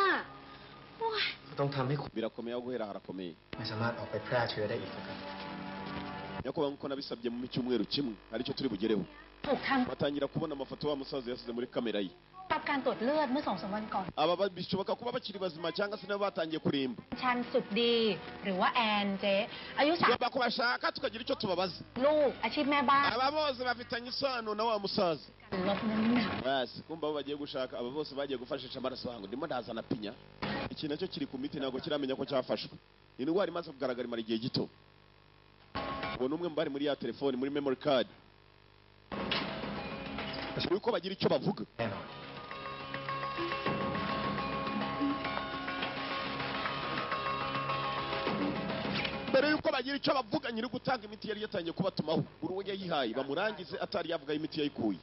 โอ๊ย ต้องทำให้คุณ birakomeye aho guhera harakomeye ไม่สามารถออกไปแพร่เชื้อได้อีกนะครับ nyakubahwa nk'uko nabisabye mu cyumweru kimwe aricyo turi bugereho ถูกทำ batangira kubona amafoto wa musaza yasize muri kamera ye รับการตรวจเลือดเมื่อ 2-3 วันก่อน aba bishoboka kuba bakiri bazima cyangwa se nabo batangiye kurimba ชันสุดดีหรือว่าแอนเจ๊อายุ tugomba kubashaka tukagira icyo tubabaza ลูกอาชีพแม่บ้าน aba bose bafitanye isano na wa musaza ลดน้ำหนัก basi kumva abo bagiye gushaka aba bose bagiye gufashisha amaraso hangu ndimo ndazana pinya iki nacyo kiri ku miti ntabwo kiramenya ko cyafashwe indwara imaze kugaragara imara igihe gito ubu n'umwe mu bari muri ya telefoni muri memory card yuko bagira icyo bavuga mbere yuko bagira icyo bavuga nyiri gutanga imiti yari yatangiye kubatumaho buri uwo yayihaye bamurangize atari yavuga imiti yayikuye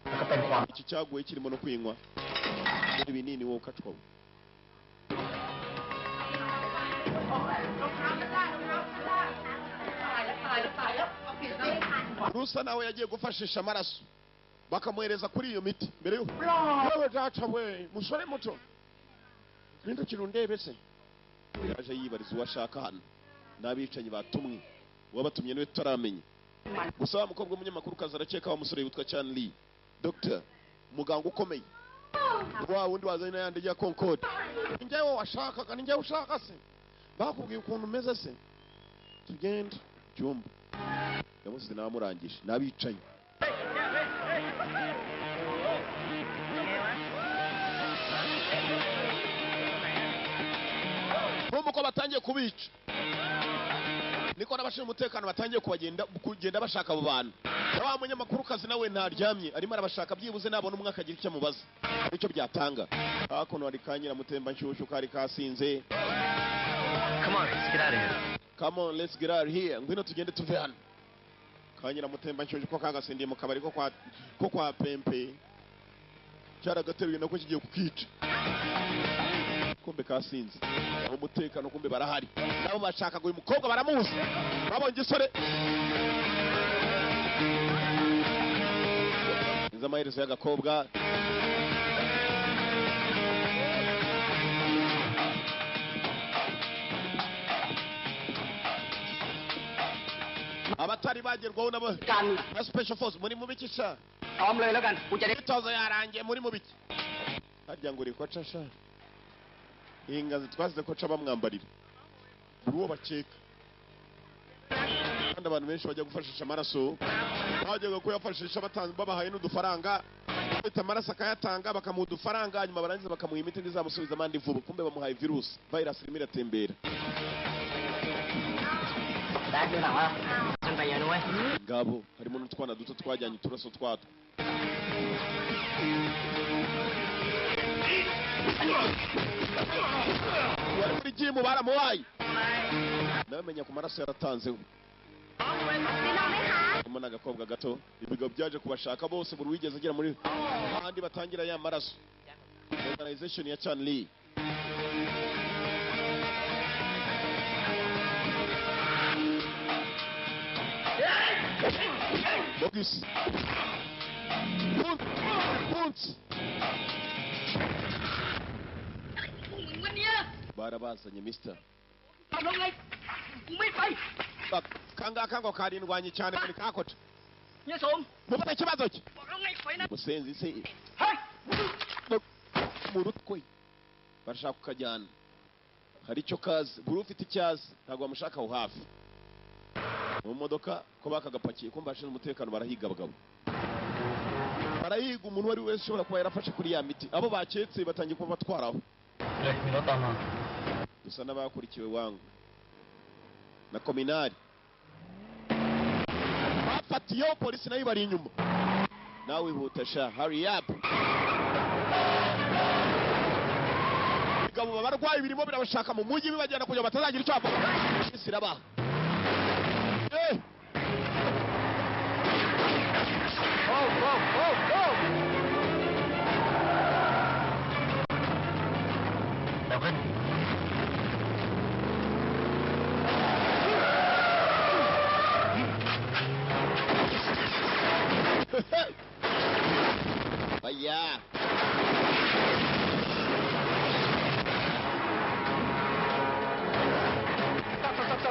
iki cyaguye kirimo no kwinywa ibinini wowe ukacwaho rusa nawe yagiye gufashisha amaraso bakamuhereza kuri iyo miti mbere yo yewe data we musore muto ninde kirundebe se yaje yibariza uwashaka hano n'abicanyi batumwe uwabatumye niwe tutaramenya gusa wa mukobwa w'umunyamakuru kaza arakeka wa musore witwa Chan Lee Dr. muganga ukomeye wa wundi wazanye n'ayandi ya Concord njyewe washakaga njyewe ushaka se bakubwiye ukuntu umeze se tugende cyumba yamusize namurangije n'abicanyi uko batangiye kubica niko n'abashinzwe umutekano batangiye kugenda bashaka abo bantu na wa munyamakuru kazi nawe ntaryamye arimo arabashaka byibuze nabona umwe akagira icyo amubaza nicyo byatanga hakuno hari kanyira mutemba nshyushyu kari kasinze Come on, let's get out of here. Come on, let's get out of here. Ngwino tugende tuve hano. Kanyira mutemba nshyushyu ko kagasindiye mu kabari ko kwa pempe cyaragateruye nako kigiye kukica kumbe kasinze umutekano kumbe barahari nabo bashakaga uyu mukobwa baramuzi babonye isore inza amaherezo y'agakobwa abatari bagerwaho na special force muri mu bikisha พร้อมเลยแล้วกันกูจะได้ itozo yarangiye muri mu biki harya ngo riko cashasha ingazi twasize ko ca bamwambarira buri uwo bakeka kandi abantu benshi bajya gufashisha amaraso bajyaga kuyafashisha babahaye n'udufaranga bita amaraso akayatanga bakamuha udufaranga nyuma barangiza bakamuha imiti n'izamusubiza amandi vuba kumbe bamuhaye virus virus irimo iratembera ngabo harimo n'utwana duto twajyanye uturaso twatwo wari muri jimu baramuhaye nabamenya ku maraso yaratanzeho harimo n'agakobwa gato ibigabo byaje kubashaka bose buri wigeze agera muri ahandi batangira ya maraso organization ya Chan Lee Bogus Punts barabazanye mister kangaka ngo karindwanye cyane muri kakota mufata ikibazo cye musenzi se mu rutwe barashaka kukajyana hari icyo kazi buri ufite icyazi ntabwo bamushaka aho hafi mu modoka ko bakagapakiye ko mbashe n'umutekano barahiga abagabo barahiga umuntu wari wese ushobora kuba yarafashe kuri ya miti abo baketse batangiye kuba batwaraho dusa n'abakurikiwe wangu na kominari bafatiyeho polisi nayo bari inyuma nawe wihuta sha hurry up igabo barwaye birimo birabashaka mu mujyi bibajyana kugira batazagira icyo bavuga isi irabaha แล้วขึ้น ไปยา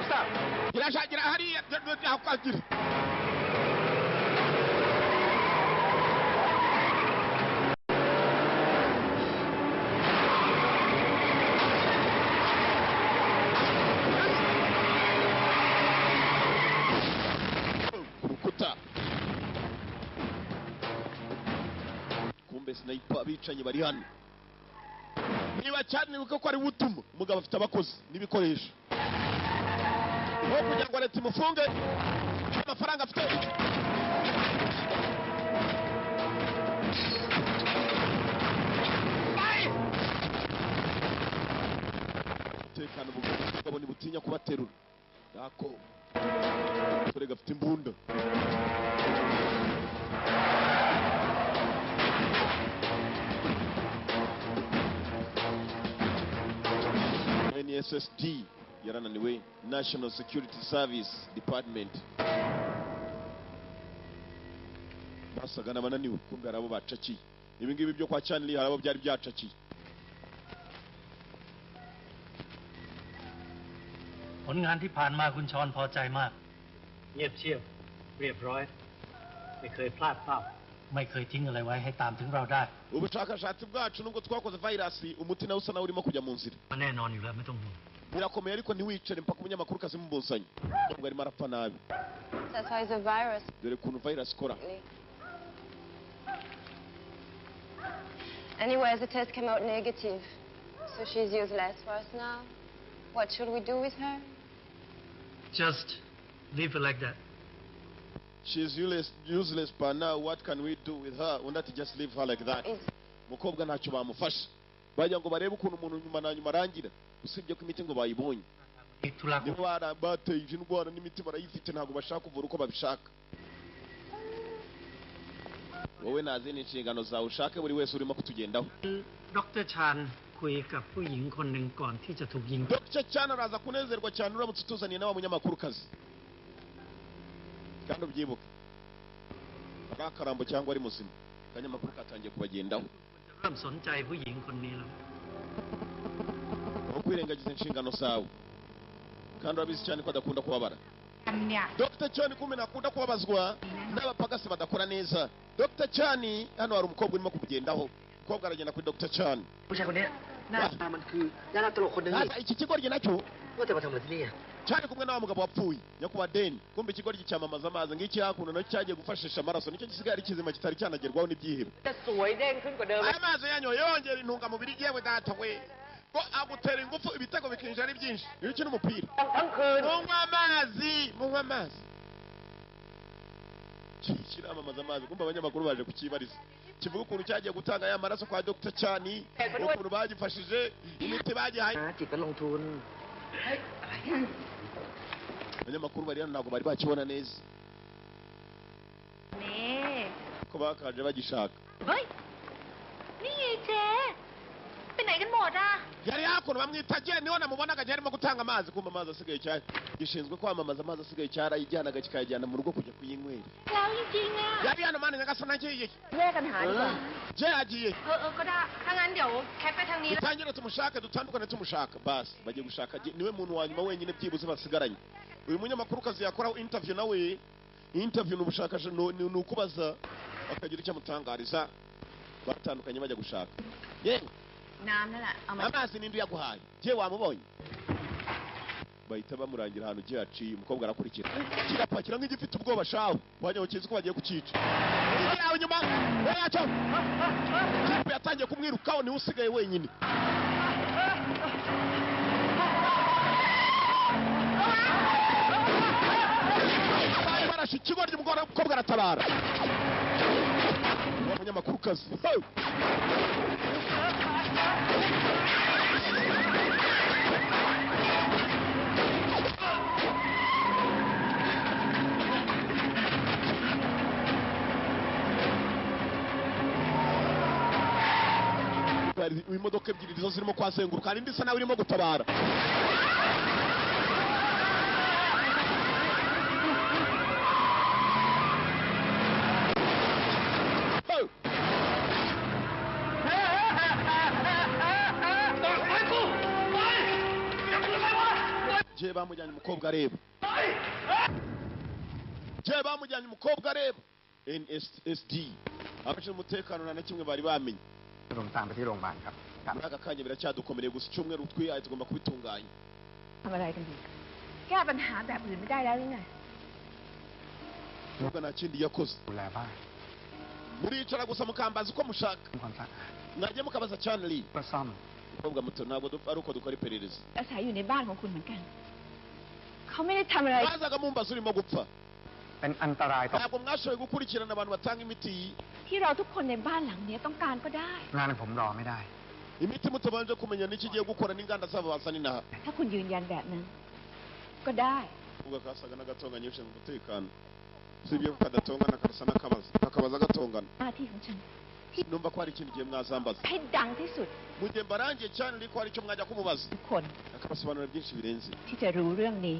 Stop. Kira hari ya aku kajir. Rukuta. Kumbe sniper abicanyi bari hano. Niba cyane uko ari butuma umugabo afite abakozi n'ibikoresho. Aho kugira ngo leta imufunge amafaranga afite. Tekana ubugabo ni butinya kubaterura. Yako. Tore gafite imbunda. NSSD yarananiwe, National Security Service Department. Basaga n'abananiwe kumbe arabo bacakiye. Ibi ngibi byo kwa Chanley harabo byari byacakiye.ผลงานที่ผ่านมาคุณชอนพอใจมาก เงียบเชียบเรียบร้อยไม่เคยพลาดเป้า ไม่เคยทิ้งอะไรไว้ให้ตามถึงเราได้ Ubushakashatsi bwacu nubwo twakoze virus umuti nawe usa nawe urimo kujya mu nzira. แน่นอนอยู่แล้วไม่ต้องห่วง Birakomeye ariko ntiwicare mpaka umunyamakuru kazi mubuzanye. Nubwo arimo arapfa nabi. That's why the virus. Dore kuntu virus ikora. Anyway, the test came out negative. So she's useless for us now. What should we do with her? just leave her like that She's useless but now what can we do with her? Undi ati just leave her like that. Mukobwa ntacyo bamufasha. Bajya ngo barebe ukuntu umuntu nyuma na nyuma arangira. Usibye ko imiti ngo bayibonye. Niba bateye indwara n'imiti barayifite ntabwo bashaka kuvura uko babishaka. Wowe nazini inshingano zawe ushake buri wese urimo kutugendaho. Dr. Chan คุยกับผู้หญิงคนหนึ่งก่อนที่จะถูกยิง Dr. Chan araza kunezerwa cyane uramutse utuzaniye n'aba munyamakuru kazi. Kandi ubyibuke. Akarambo cyangwa ari muzima. Kanyamakuru katangiye kubagendaho. เริ่มสนใจผู้หญิงคนนี้แล้ว Kwirengagiza inshingano zawe. Kandi urabizi cyane ko adakunda kubabara. เนี่ย Dr. Chan kumbe nakunda kubabazwa n'abapagasi badakora neza. Dr. Chan hano hari umukobwa urimo kubugendaho. Umukobwa aragenda kuri Dr. Chan. ผู้ชายคนนี้หน้าตามันคือดาราตลกคนหนึงนี่ Iki kigoryi nacyo ว่าแต่มาทำอะไรที่นี่ cyari kumwe n'aba mugabo wapfuye nyakuba deni kumbe ikigoryi cyamamaza amazi ngiki hakuno nacyo cyagiye gufashisha amaraso nicyo gisigaye ari kizima kitari cyanagerwaho n'ibyihebe จะสวยเด้งขึ้นกว่าเดิม aya mazi yanyoye yongera intungamubiri yewe data we ko agutera ingufu ibitego bikinjira ari byinshi iyo ukina umupira ทั้งคืน munywa amazi kiramamaza amazi kumbe abanyamakuru baje kukibariza kivuga ukuntu cyagiye gutanga aya maraso kwa Dr. Chan ukuntu bagifashije imiti bagihaye จิตก็ลงทุน abanyamakuru bari hano ntabwo bari bakibona neza นี่ ko bakaje bagishaka เฮ้ย นี่เจ๊ไปไหนกันหมดอ่ะ yari hakuno bamwita Jane niho namubonaga arimo gutanga amazi kumbe amazi asigaye cyari gishinzwe kwamamaza amazi asigaye cyarayijyanaga kikayajyana mu rugo kujya kuyinywera แล้วจริงๆอ่ะ yari hano mani nyagasana ngiye แยกกันหาดีกว่า je agiye ก็ได้ถ้างั้นเดี๋ยวแคปไปทางนี้แล้ว dutangire tumushake dutandukane tumushaka basi bagiye gushaka niwe muntu wa nyuma wenyine byibuze basigaranye uyu munyamakuru kazi yakoraho interview nawe interview n'ubushakashatsi ni ukubaza bakagira icyo amutangariza batandukanye bajya gushaka yewe น้ำนั่นแหละเอามา amazi n'indi yaguhaye je wamubonye bahita bamurangira ahantu gihe yaciye umukobwa arakurikira kirapakira nk'igifite ubwoba shawe wajya ukizi ko bagiye kukica yawe nyuma yacyo kipe yatangiye kumwirukaho niwe usigaye wenyine barashe ikigoryi umukobwa aratabara umunyamakuru kazi imodoka ebyiri nizo zirimo kwazenguruka hari indi isa nawe irimo gutabara. Je bamujyanye umukobwa areba. Je bamujyanye umukobwa areba. NSSD. Abashinzwe umutekano na kimwe bari bamenye. ผมตามไปที่โรงพยาบาลครับ Aka kanya biracyadukomereye gusa icyumweru twihaye tugomba kubitunganya. ทำอะไรกันดีแก้ปัญหาแบบอื่นไม่ได้แล้วหรือไง Nubwo nta kindi yakoze. ดูแลบ้าน Muricara gusa mukambaza uko mushaka. ทำความสะอาด Mwajye mukabaza Chanley. ก็ซ่อม Umukobwa muto ntabwo ari uko dukora iperereza. อาศัยอยู่ในบ้านของคุณเหมือนกันเขาไม่ได้ทำอะไร Bazaga mumbaza urimo gupfa. เป็นอันตรายต่อ Ntabwo mwashoboye gukurikirana abantu batanga imiti. ที่เราทุกคนในบ้านหลังนี้ต้องการก็ได้ งานผมรอไม่ได้ Imiti mutabanje kumenya n'ikigiye gukora n'inganda zabo bazana inaha. ถ้าคุณยืนยันแบบนั้น ก็ได้ Ubwo kasaga n'agatonganya ushinzwe umutekano. Sibyo kadatongana karasa n'akabaza. Akabaza gatongana. หน้าที่ของฉัน Numva ko hari ikindi gihe mwazambaza. ให้ดังที่สุด Mu gihe mbarangiye Chanley ko hari icyo mwajya kumubaza. ทุกคน Akabasobanurira byinshi birenze. ที่จะรู้เรื่องนี้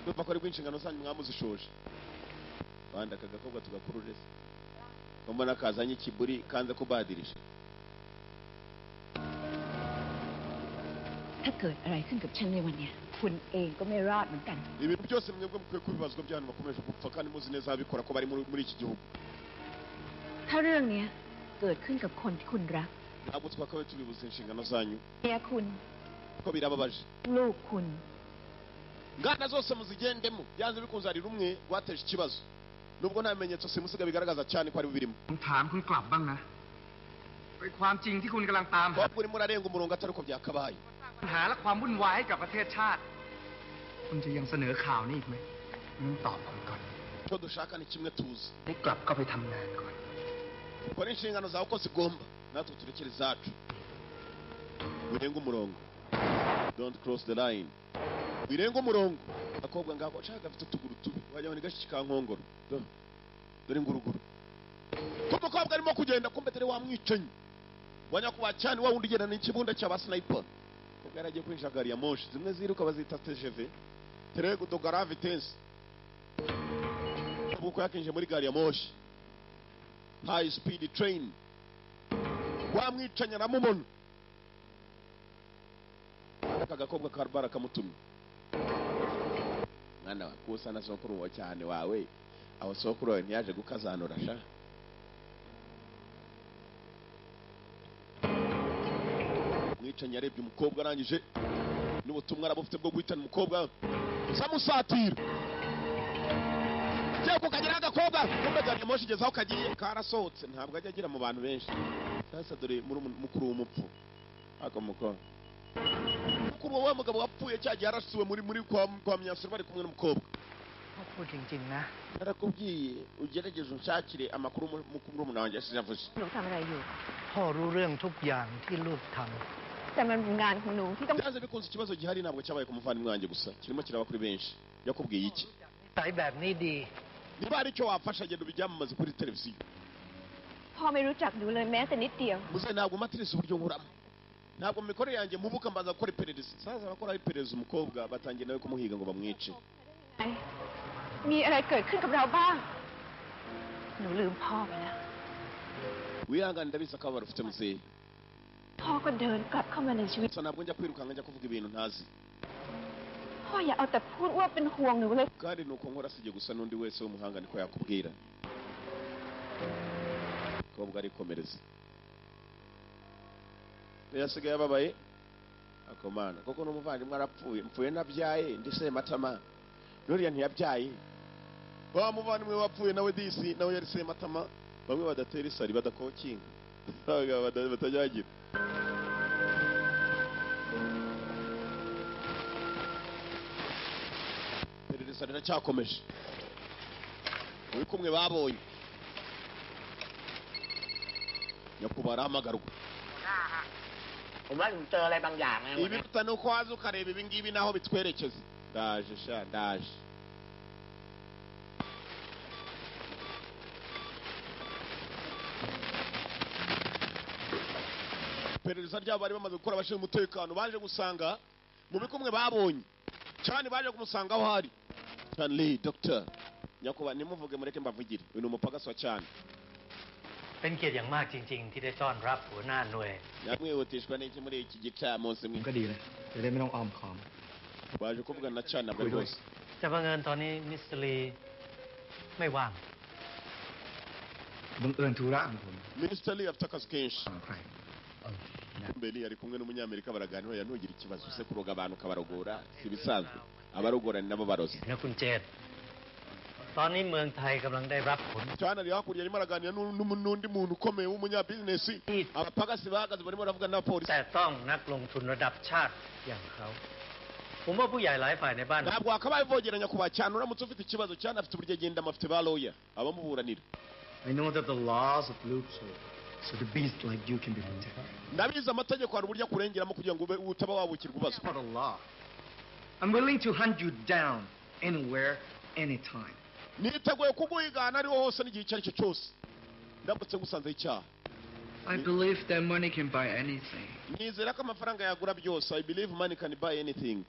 Numva ko ari bw'inshingano zanyu mwamuzishoje. Bandi aka gakobwa tugakurureza. Mbona kazanye ikiburi kanze kubadirisha. ถ้าเกิดอะไรขึ้นกับฉันในวันเนี้ยคุณเองก็ไม่รอดเหมือนกัน Ibintu byose mwebwe mukwiye kubibazwa by'abantu bakomeje gupfa kandi muzi neza abikora ko bari muri iki gihugu. ถ้าเรื่องเนี้ยเกิดขึ้นกับคนที่คุณรัก Ntabwo twakabaye tubibuza inshingano zanyu. เมียคุณ Ko birababaje. ลูกคุณ Ngana zose muzigendemo byanze bikunze ari rumwe rwateje ikibazo. Nubwo nta bimenyetso simusiga bigaragaza cyane ko ari birimo. ผมถามคุณกลับบ้างนะไอ้ความจริงที่คุณกำลังตามหา Ko urimo urarenga umurongo atari uko byakabaye. ปัญหาและความวุ่นวายให้กับประเทศชาติ คุณจะยังเสนอข่าวนี้อีกไหมตอบผมก่อน Icyo dushaka ni kimwe tuzi. ได้กลับก็ไปทำงานก่อน Kora inshingano zawe uko zigomba natwe turekere izacu. Wirenga umurongo. Don't cross the line. Wirenga umurongo. Akobwa ngako shaka gafite utuguru tubi wajya ni gashi kankongoro. Dore nguruguru. Kuko kobwa arimo kugenda kumbetere wa mwicanyi. Wanya kuba cyane wa wundi genda n'ikibunda cy'aba sniper. Kobwa yaragiye kwinjira gari ya moshi zimwe ziruka bazita TGV. Terego do grave tense. Kuko yakinje muri gari ya moshi. High speed train. Wa mwicanyi aramubona. Aka gakobwa karbara kamutumye. Mwana wakusa na sokuru wa cyane wawe. Aho sokuru wawe ntiyaje gukazanura sha. Mwicanyi yarebye umukobwa arangije n'ubutumwa arabufite bwo guhitana umukobwa. Samusatira. Cyako kagira agakobwa kumbe gari moshi gezaho kagiye karasohotse ntabwo ajya agira mu bantu benshi. Sasa dore muri mukuru w'umupfu. Akamukora. Mukuru wa mugabo wapfuye cyagiye arasuwe muri kwa Myasiro bari kumwe n'umukobwa. พูดจริงๆนะ Narakubwiye ugerageze unshakire amakuru mukuru w'umuntu wanjye asijavuze. หนูทำอะไรอยู่ พ่อรู้เรื่องทุกอย่างที่ลูกท แต่มันเป็นงานของหนูที่ต้อง Byanze bikunze ikibazo gihari ntabwo cyabaye ku muvandimwe wanjye gusa kirimo kiraba kuri benshi. Yakubwiye iki? ำใส่แบบนี้ดี Niba hari icyo wafasha genda ubyamamaze kuri televiziyo. พ่อไม่รู้จักหนูเลยแม้แต่นิดเดียว Muze ntabwo matirisi uburyo nkuramo. Ntabwo mu mikorere yanjye mubuka mbanza gukora iperereza. Saza bakora iperereza umukobwa batangiye nawe kumuhiga ngo bamwice. มีอะไรเกิดขึ้นกับเราบ้าง หนูลืมพ่อไปแล้ว Wihangane ndabizi akababaro ufite muzehe. พ่อก็เดินกลับเข้ามาในชีวิต Gusa ntabwo njya kwirukanka njya kuvuga ibintu ntazi. พ่ออย่าเอาแต่พูดว่าเป็นห่วงหนูเลย Kandi nuko nkora sijye gusa n'undi wese w'umuhanga niko yakubwira. Kobwa arikomereza. Yasigaye ababaye. Akomana koko n'umuvandimwe arapfuye mpfuye nabyaye ndise matama. Nuriya ntiyabyaye. Wa muvandimwe wapfuye nawe disi nawe yari se matama. Bamwe badatera isari badakokinga. Batajyagira. Perereza riracyakomeje. Uri kumwe babonye. Nyakubara amagarwa. ผมว่าผมเจออะไรบางอย่างนะ Ibi bitano ko waza ukareba ibi ngibi naho bitwerekeza. Ndaje sha ndaje. iperereza ryabo bari bamaze gukora abashinzwe umutekano baje gusanga mu bikumwe babonye cyane baje kumusanga aho hari Stanley Dr. Nyakuba nimuvuge mureke mbavugire uyu ni umupagasi wa cyane เป็นเกียรติอย่างมากจริงๆที่ได้ต้อนรับหัวหน้าหน่วย yamwihutishwa n'iki muri iki gicamunsi mwe ก็ดีเลยจะได้ไม่ต้องอ้อมค้อม baje kuvugana na cyane nabwo rwose แต่บังเอิญตอนนี้มิสเตอรีไม่ว่าง บังเอิญธุระของผม Minisitiri afite akazi kenshi ใคร mbere ari kumwe n'umunyamerika baraganira yantugira ikibazo se kuroga abantu kabarogora si bisanzwe abarogora ni nabo barozi นะคุณเจตตอนนี้เมืองไทยกำลังได้รับผล cyane ari hakurya arimo araganira n'undi muntu ukomeye w'umunyabizinesi abapagasi bahagaze barimo baravuga n'abapolisi แต่ต้องนักลงทุนระดับชาติอย่างเขาผมว่าผู้ใหญ่หลายฝ่ายในบ้าน ntabwo wakabaye vogeranya kuba cyane uramutse ufite ikibazo cyane afite uburyo agenda amafite ba lawyer abamuburanira I know that the laws of Luxor so the beast like you can be protected. ndabizi amategeko hari uburyo akurengeramo kugira ngo utaba wabukirwa ubazo. For the law, I'm willing to hunt you down anywhere, anytime. niteguye kuguhigana ariho hose n'igihe icyo ari cyo cyose ndamutse ngusanzeho icyaha. I believe that money can buy anything. nizera ko amafaranga yagura byose. I believe money can buy anything.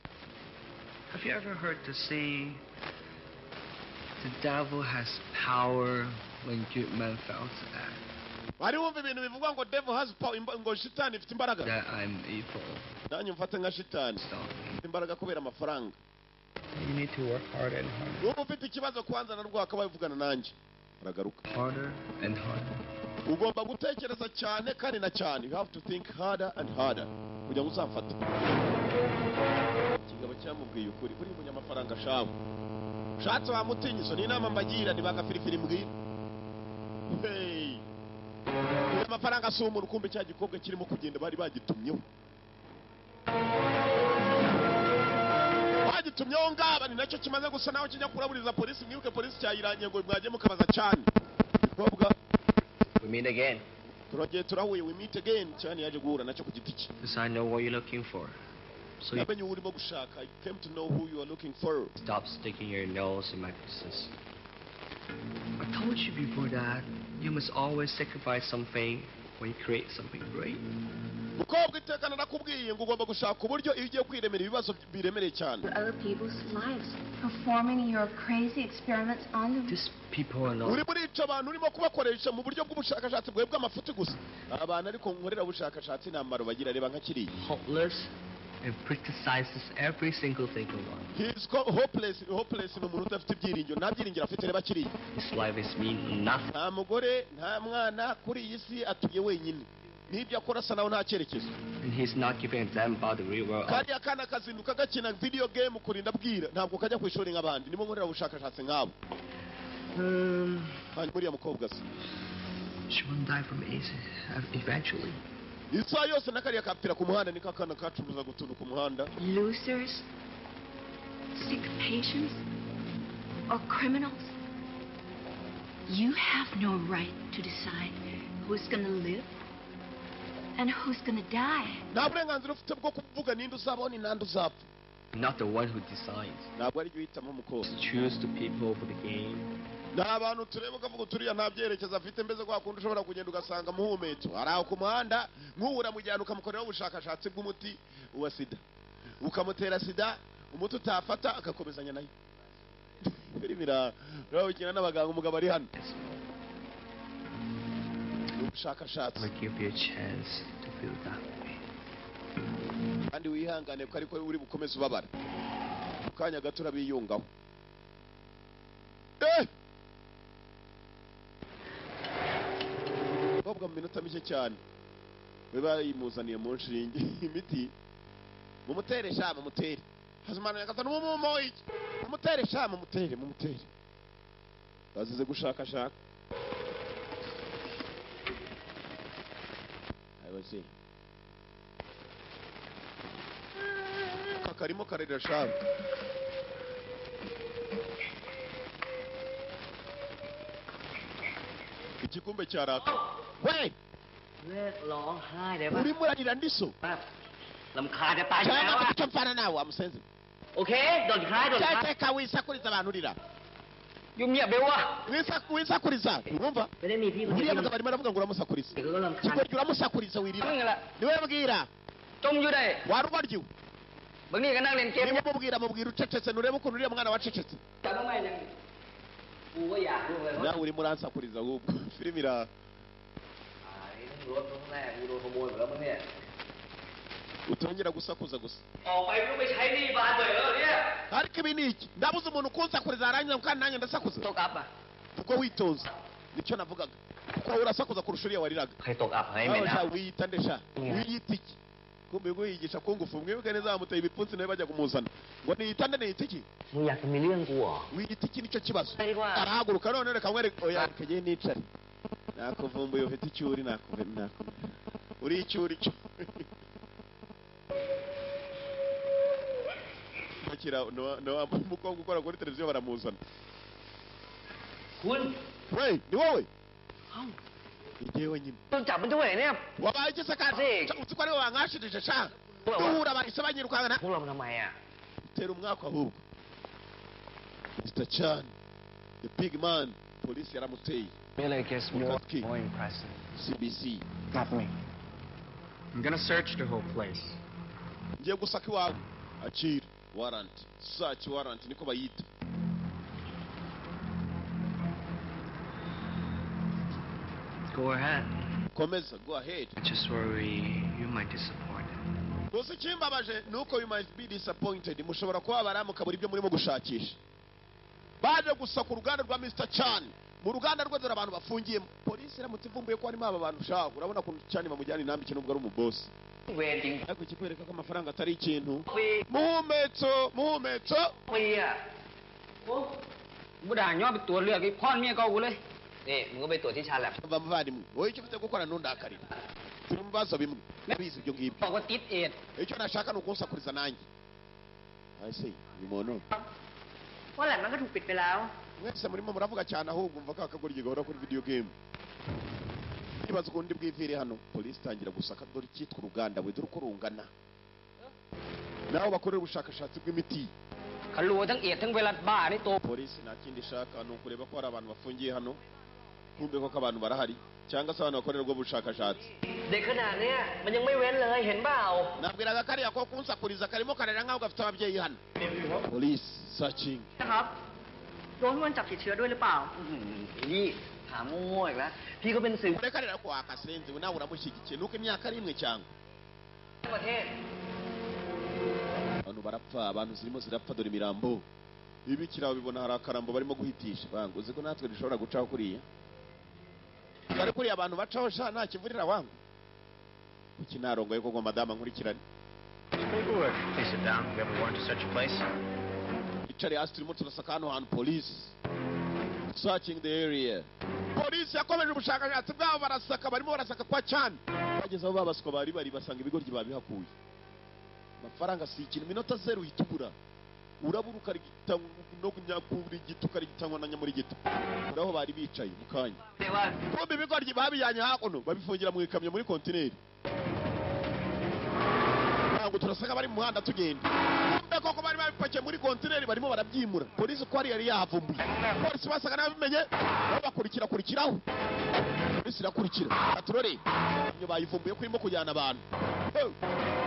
Have you ever heard the saying, the devil has power when good men fail to act? bari wumva ibintu bivuga ngo devil has power ngo shitani ifite imbaraga. That I'm evil. nanjye mfate nka shitani ifite imbaraga kubera amafaranga. You need to work harder and harder. wowe ufite ikibazo kwanza narwo akabaye uvugana nanjye aragaruka. Harder and harder. ugomba gutekereza cyane kandi na cyane. You have to think harder and harder kugira ngo uzafate. ikigabo cyamubwiye ukuri kuri umunyamafaranga shawe ushatse wamutinyiso ni inama mbagira ntibagafirifiri mbwira. hey amafaranga asoma urukumbi cya gikobwa kirimo kugenda bari bagitumyeho bagitumyeho ngaba ni nacyo kimaze gusa naho kijya kuraburiza polisi. mwibuke polisi cyayirangiye ngo mwajye mukabaza cyane gikobwa. We meet again. turongeye turahuye. We meet again. cyane yaje guhura nacyo ku giti cye. Because I know what you're looking for. So you namenye uwo urimo gushaka. I came to know who you are looking for. stop sticking your nose in my business. I told you before that you must always sacrifice something when you create something great. mukobwa iteka narakubwiye ngo ugomba gushaka uburyo iyo ugiye kwiremera ibibazo biremereye cyane. Other people's lives, performing your crazy experiments on them. These people are not uri murica abantu urimo kubakoresha mu buryo bw'ubushakashatsi bwawe bw'amafuti gusa. abantu ariko nkorera ubushakashatsi n'amaro bagira reba nka kiriya. hopeless and criticizes every single thing of life. He is hopeless. Hopeless ni umuntu udafite ibyiringiro. nta byiringiro afite reba kiriya. His life is mean nothing. nta mugore nta mwana kuri iyi si atuye wenyine. n'ibyo akora asa naho nta cyerekezo. And he's not giving a damn about the real world. kariya kana kazinduka gakina video game kurinda bwira ntabwo kajya ku ishuri nk'abandi. nimo nkorera ubushakashatsi nk'abo. hanyuma uriya mukobwa se She won't die from AIDS eventually. isaha yose na kariya kapira ku muhanda niko akana kacuruza gutuntu ku muhanda. Losers, sick patients, or criminals. You have no right to decide who's going to live and who's going to die. nta burenganzira ufite bwo kuvuga ninde uzabaho ni nande uzapfa. Not the one who decides. ntabwo ari uhitamo umukobwa. Choose the people for the game. ni abantu tureba ukavuga turiya nta byerekezo afite mbese kwa kundi ushobora kugenda ugasanga muhumetso ari aho ku muhanda nk'uwura mujyana ukamukoreraho ubushakashatsi bw'umuti wa sida ukamutera sida umuti utafata agakomezanya nayo. urabukina n'abaganga umugabo ari hano. ubushakashatsi. I'll give you a chance to feel that way. kandi wihangane ko ariko uri bukomeze ubabara. mu kanya gato urabiyungaho. mukobwa mu minota mike cyane we bayimuzaniye mu nshinge imiti. mumutere sha mumutere. hazimana yakatana umumo iki. mumutere sha mumutere mumutere. bazize gushakashaka. ayoze kakarimo karera sha. igikumbe cyaraka. we เลิกร้องไห้ได้ปะ urimo urarira ndiso. ลำคาญจะตายอยู่ cyane แล้ว ko อะ mpfana nawe wamusenze. โอเคโดนคล้ายโดนคล้าย cyateka wisakuriza abantu urira. งียบๆเร็ววะ wisakuriza urumva ไม่ได้มีพี่คน uriya เดียว mugabo arimo aravuga ngo uramusakuriza เด็กก็รำคาญ kigoryi uramusakuriza wirira มึงแหละ niwe mbwira จมอยู่ได้ warugoryi บางนี่ก็นั่งเล่นเกม niba mubwira ucecetse nurebe ukuntu uriya mwana wacecetse แต่ทำไมยังกูก็อยากรู้เลย nawe urimo uransakuriza ahubwo filime ira รถทั้งแรกกูโดนขโมยหมดแล้วมึงเนี่ย utongera gusakuza gusa ออกไปไม่รู้ไปใช้หนี้บานเลยแล้วเนี่ย ariko ibi ni iki ndabuze umuntu kunsakuriza arangiza kandi nanjye ndasakuza ตกอัพอ่ะ kuko witonze nicyo navugaga kuko urasakuza kurusha uriya wariraga ใครตกอัพให้ไม่ aho นะ sha wiyita ndesha wiyita iki kumbe ngo yigisha kungufu mwibuke neza bamuteye ibipfunsi nawe bajya kumuzana ngo niyita nde niyita iki มึงอยากจะมีเรื่องกูเหรอ wiyita iki nicyo kibazo ไม่ว่า arahaguruka none reka mwereke oya kageye nicare nakuvumbuye ufite icyuri nakuvumbuye uri icyuri cyo akira no umukobwa ukora kuri televiziyo baramuzana คุณ we ni wowe เอ้า igihe nyine โดนจับมันด้วยเนี่ย wabaye iki se kandi uzi ko ariwe wankashirije sha duhura bahise banyirukana พวกเราทำไมอ่ะ utera umwaka ahubwo Mr. Chan the big man polisi yaramuteye Really gets more Mukatki. impressive. CBC Not me. I'm gonna search the whole place. ngiye gusaka iwawe akira warrant search warrant niko bayita Go ahead. komeza go ahead I just worry you might disappoint. gusa ikimbabaje ni uko you might be disappointed mushobora kuba baramukabura ibyo murimo gushakisha baje gusaka uruganda rwa Mr. Chan mu ruganda rwe dore abantu bafungiyemo polisi iramutse ivumbuye ko harimo aba bantu ushaka urabona ko Chan bamujyana intambike nubwo ari umubosi wedding ariko kikwereka ko amafaranga atari ikintu muhumetso ปีอ่ะโอ้กูด่าย่อไปตรวจเลือดไอ้พ่อนเมียเก่ากูเลยนี่มึงก็ไปตรวจที่ชาแลบ mva muvandimwe wowe icyo ufite gukora ntundakarire turi mu bibazo bimwe bizi ibyo ngibyo บอกว่าติดเอด icyo nashaka ni ukunsakuriza nanjye ese uyu muntu เพราะแหละมันก็ถูกปิดไปแล้ว mwese murimo muravuga cyane ahubwo mva ka kagoryi gahora kuri video game ibaza ukundi bwivire hano polisi itangira gusaka dore icyitwa uruganda we dore uko rungana naho bakorera ubushakashatsi bw'imiti เขารัวทั้งเอดทั้งไวรัสบ้านี่ตัว polisi nta kindi ishaka ni ukureba ko hari abantu bafungiye hano kumbe koko abantu barahari cyangwa se abantu bakorerwa ubushakashatsi เด็กขนาดเนี้ยมันยังไม่เว้นเลยเห็นเปล่า nabwiraga kariya ko kunsakuriza karimo karera nk'aho gafite ababyeyi hano polisi searching นะครับโดนมันจับติดเชื้อด้วยหรือเปล่า นี่ถามมั่วๆอีกแล้วพี่ก็เป็นสื่อ reka rero ko wakasenze we nawe uramushyigikiye nuko imyaka ari imwe cyangwa ประเทศ abantu barapfa abantu zirimo zirapfa dore imirambo ibikira bibona hari akarambo barimo guhitisha bangu uzi ko natwe dushobora gucaho kuriya bari kuriya abantu bacaho sha nta kivurira wangu kuki narongoye ko ngo madama nkurikirane Please sit down. We have a warrant to search your place. icari hasi turimo turasaka hano hantu polisi searching the area polisi yakomeje ubushakashatsi bwabo barasaka barimo barasaka kwa cyane bageze aho babaswa bari basanga ibigoryi babihakuye amafaranga si ikintu minota zero uhitubura urabura ukarigita no kunyakura igito ukarigitangwa na nyamuri gito uraho bari bicaye mu kanya kumbe ibigoryi babijyanye hakuno babifungira mu ikamyo muri kontineri ntabwo turasanga bari mu muhanda tugenda kumbe koko bari babipakiye muri kontineri barimo barabyimura polisi ko yari yahavumbuye polisi basaga n'ababimenye nabo bakurikiraho polisi irakurikira aturore iyo bayivumbuye ko irimo kujyana abantu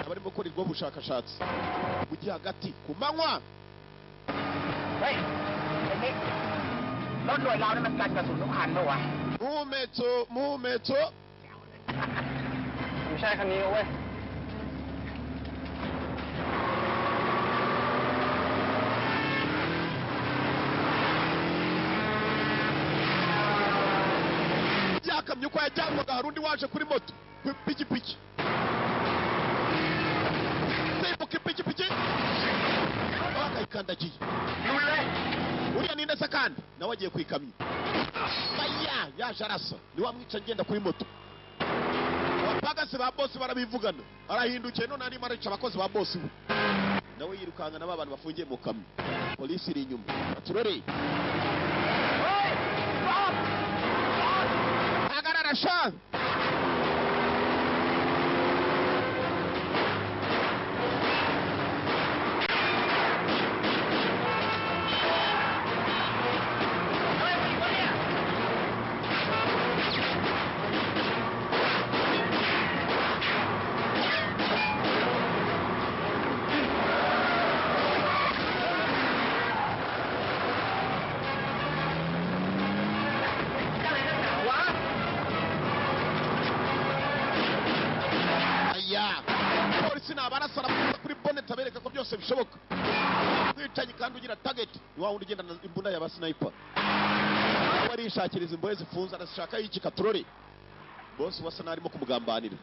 abarimo gukorerwa ubushakashatsi mu gihe hagati ku manywa เฮ้ยไอ้นิกรถหน่วยเรานี่มันกันกระสุนทุกคันปะวะ muhumetso ไม่ใช่คันนี้เว้ย yakamye uko yajyanwaga hari undi waje kuri moto ku ipikipiki simbuka ipikipiki akayikandagiye uriya ni ndetse kandi nawe agiye ku ikamyo yaje arasa ni wamwica ngenda kuri moto abapagasi ba bosi barabivugana arahindukiye none arimo arica abakozi ba bosi we nawe yirukanka n'aba bantu bafungiye mu kamyo polisi iri inyuma aturore hagarara sha barasara kuri bonnet abereka ko byose bishoboka. Mwicanyi kandi ugira target ni wa wundi ugendana imbunda ya sniper. Warishakiriza imbohe zifunze arashaka y'iki katrori. Boss wasa narimo kumugambanira.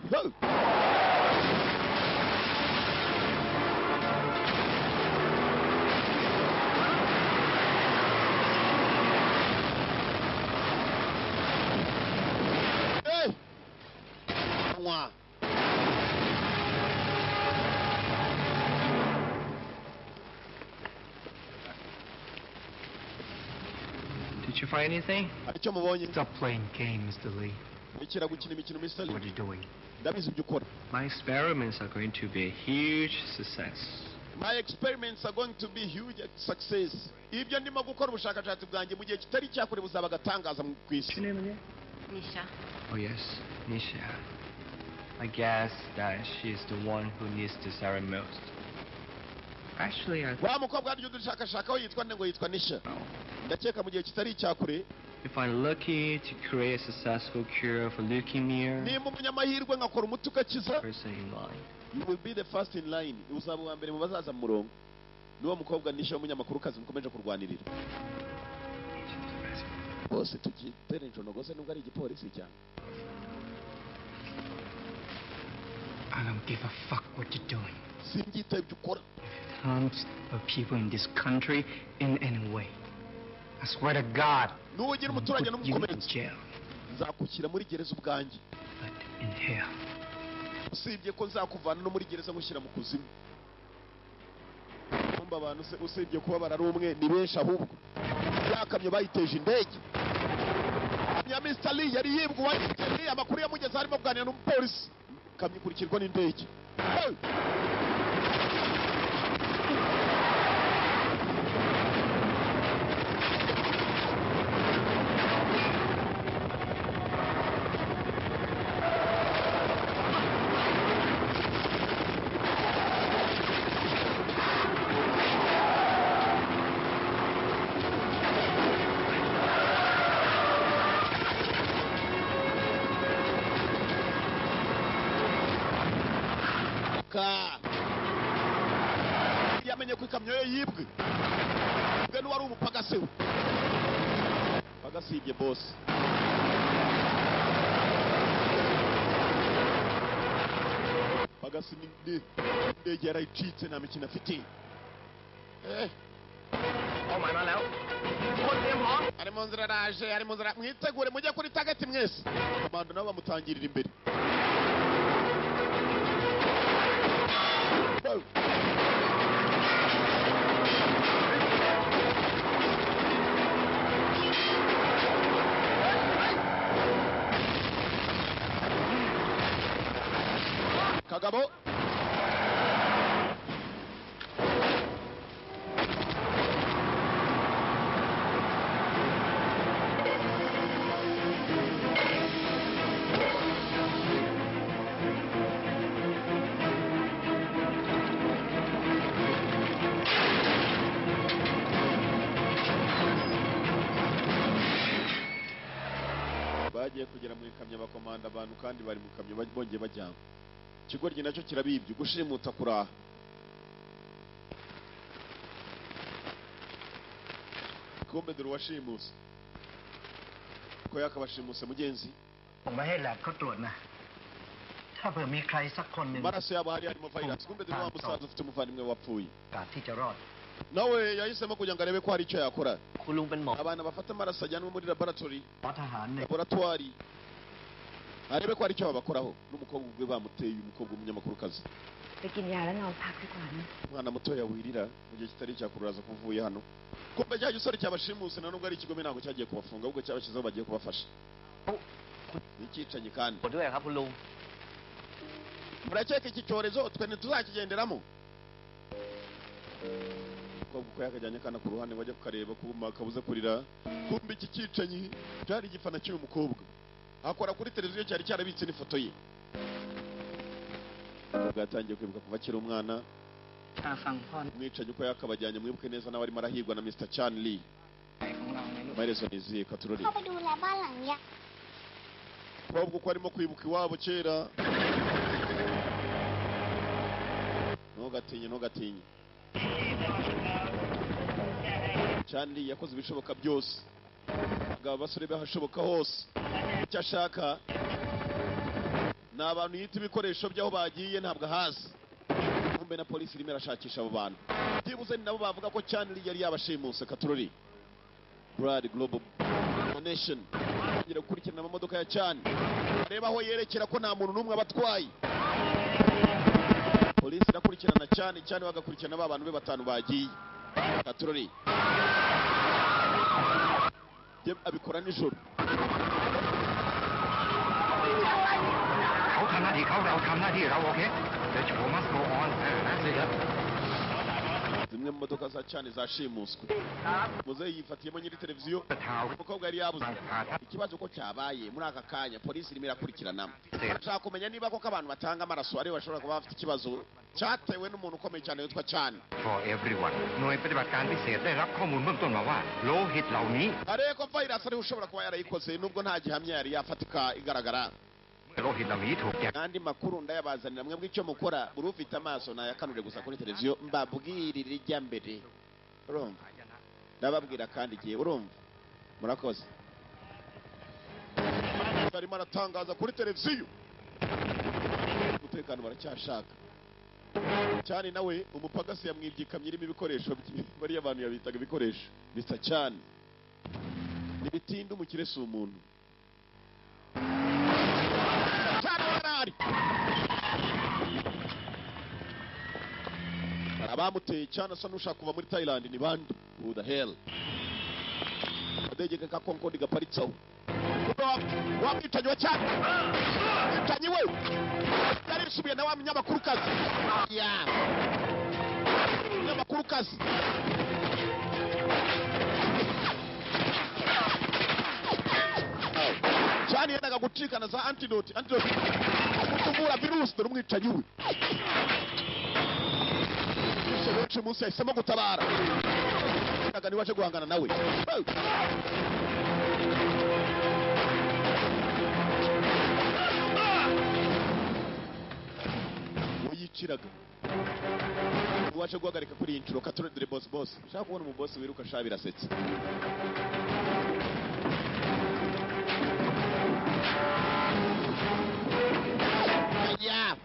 Did you find anything? Stop playing games, Mr. Lee. What are you doing? My experiments are going to be a huge success. My experiments are going to be huge success. Ibyo ndimo gukora ubushakashatsi bwanjye mu gihe kitari cyakure buzaba gatangaza mu kwisi. Nisha. Oh yes, Nisha. I guess that she's the one who needs the serum most. Actually, wa mukobwa aryo dushakashakaho yitwa ngo yitwa Nisha. Ndakeka mu gihe kitari cyakure. If I'm lucky to create a successful cure for leukemia, nimba umunyamahirwe ngakora umuti ugakiza, person in line. You will be the first in line. Uzaba wa mbere mu bazaza mu murongo. Niwo mukobwa Nisha w'umunyamakuru kazi mukomeje kurwanirira. Bose tugitere njonogose nubwo ari igipolisi cyane. I don't give a fuck what you're doing. Simbyita ibyo ukora. Harms the people in this country in any way. I swear to God. Nugira umuturage n'umukomeretsi. Nzakukira muri gereza ubwanjye. But in here. Usibye ko nzakuvana no muri gereza ngushyira mu kuzimu. Kumba abantu usibye kuba barari umwe ni benshi ahubwo. Yakamye bayiteje indege. Ya Mr. Lee yari yibwa wayiteye amakuru yamugeze harimo kuganira n'umupolisi. Kamye kurikirwa n'indege. Yamenye ko ikamyo ye yibwe. Bwe n'uwari umupagase we. Pagasibye boss. Pagasi indege yarayicitse nta mikino afite. Oh my man out. Ari mu nzira raje, ari mu nzira mwitegure mujye kuri target mwese. Komando nabo bamutangirira imbere. Kagabo. Bagiye kugera mu ikamyo bakomanda abantu kandi bari mu kamyo bongeye bajyana. Ikigoryi nacyo kirabibye gushimuta kuraha. Kombe dore washimuse. Ko yakabashimuse mugenzi. ผมมาให้แลบเขาตรวจนะถ้าเผื่อมีใครสักคนหนึ่ง Maraso yabo hari harimo virus. Kombe dore wa musaza ufite umuvandimwe wapfuye. การที่จะรอด Nawe yahisemo kugira ngo arebe ko hari icyo yakora. คุณลุงเป็นหมอ Abana bafata amaraso ajyanwe muri laboratory. เพราะทหารเนี่ย Laboratoire. Arebe ko hari icyo babakoraho n'umukobwa ubwe bamuteye umukobwa umunyamakuru kazi. ไปกินยาแล้วนอนพักดีกว่านะ Umwana mutoya wirira mu gihe kitari cyakururaza kuvuye hano. Kumbe cya gisore cyabashimuse na nubwo ari ikigome ntabwo cyagiye kubafunga ahubwo cyabashyizeho bagiye kubafasha. Nicicanye kandi. ขอด้วยครับคุณลุง Murakeka iki cyorezo twe ntituzakigenderamo. Umukobwa uko yakajyanye kana ku ruhande bajya kukareba kuma kabuze kurira. Kumbe iki cyicanyi cyari igifana cy'uyu mukobwa. Akora kuri televiziyo cyari cyarabitse n'ifoto ye. Bwatangiye kwibuka kuva akiri umwana. Mwicanyi uko yakabajyanye mwibuke neza nawe arimo arahigwa na Mr. Chan Lee. Amaherezo niziye katurori. เข้าไปดูแลบ้านหลังเนี้ย Umukobwa uko arimo kwibuka iwabo kera. ntugatinye Chanley yakoze ibishoboka byose abagabo basore bahashoboka hose icyo ashaka ni abantu yita ibikoresho by'aho bagiye ntabwo ahazi kumbe na polisi irimo irashakisha abo bantu byibuze ni nabo bavuga ko Chanley yari yabashimuse Katurori Brad Global Nation ngira gukurikirana amamodoka ya Chan reba aho yerekera ko nta muntu n'umwe abatwaye polisi irakurikirana cyane bagakurikirana ba bantu be batanu bagiye Katurori abikora nijoro zimwe mu modoka za Chan zashimuswe muzeyi yifatiyemo nyiri televiziyo umukobwa yari yabuze ikibazo ko cyabaye muri aka kanya polisi irimo irakurikirana ashaka kumenya niba koko abantu batanga amaraso ari bashobora kuba bafite ikibazo cyatewe n'umuntu ukomeye cyane witwa Chan For everyone หน่วยปฏิบัติการพิเศษได้รับข้อมูลเบื้องต้นมาว่าโลหิตเหล่านี้ ariko virus ari ushobora kuba yarayikoze nubwo nta gihamya yari yafatika igaragara โลหิตเหล่านี้ถูกแจก kandi makuru ndayabazanira mwebwe icyo mukora buri ufite amaso nayakanure gusa kuri televiziyo mbabwirira ijya mbere urumva ndababwira kandi igihe urumva murakoze barimo aratangaza kuri televiziyo umutekano baracyashaka cyane nawe umupagasi yamwibye ikamyo irimo ibikoresho bye bariya abantu yabitaga ibikoresho bisa cyane n'ibitinda umukire si umuntu abamuteye cyane asa n'ushaka kuva muri Thailand ni bande who the hell adege ka Concorde gaparitsaho wamwicanyi wa cyane mwicanyi we yari bisubiye na wa munyamakurukazi munyamakurukazi cyane yendaga gucikana za antidote kutuvura virusi dore umwicanyi we benshi munsi yahisemo gutabara ndaga ni waje guhangana nawe yiciraga waje guhagarika kuri iyi nshuro Katurori boss ushaka kubona umubosi wiruka sha birasetse yeah.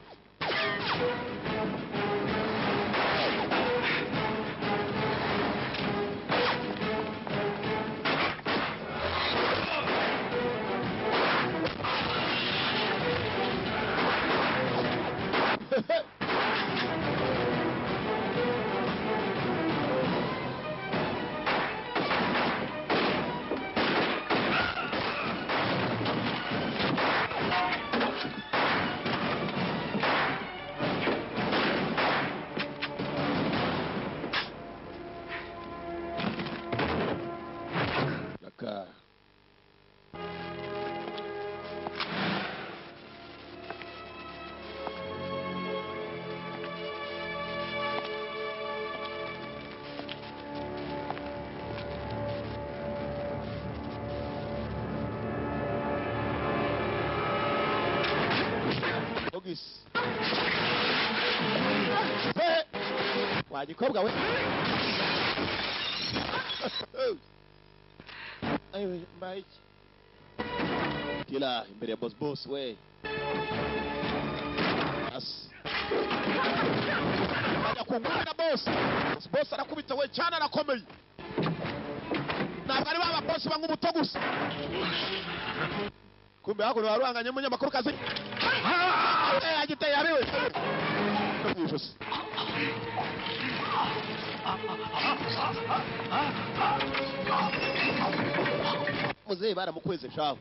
wagikobwa we ayo mbaye kila imbere ya boss we ajya kugumira boss arakubita we cyane arakomeye ntabwo ari baba boss banga umuto gusa kumbe hakuno waranganye umunyamakuru kazi agiteye abiwe muzeyi baramukweze shaho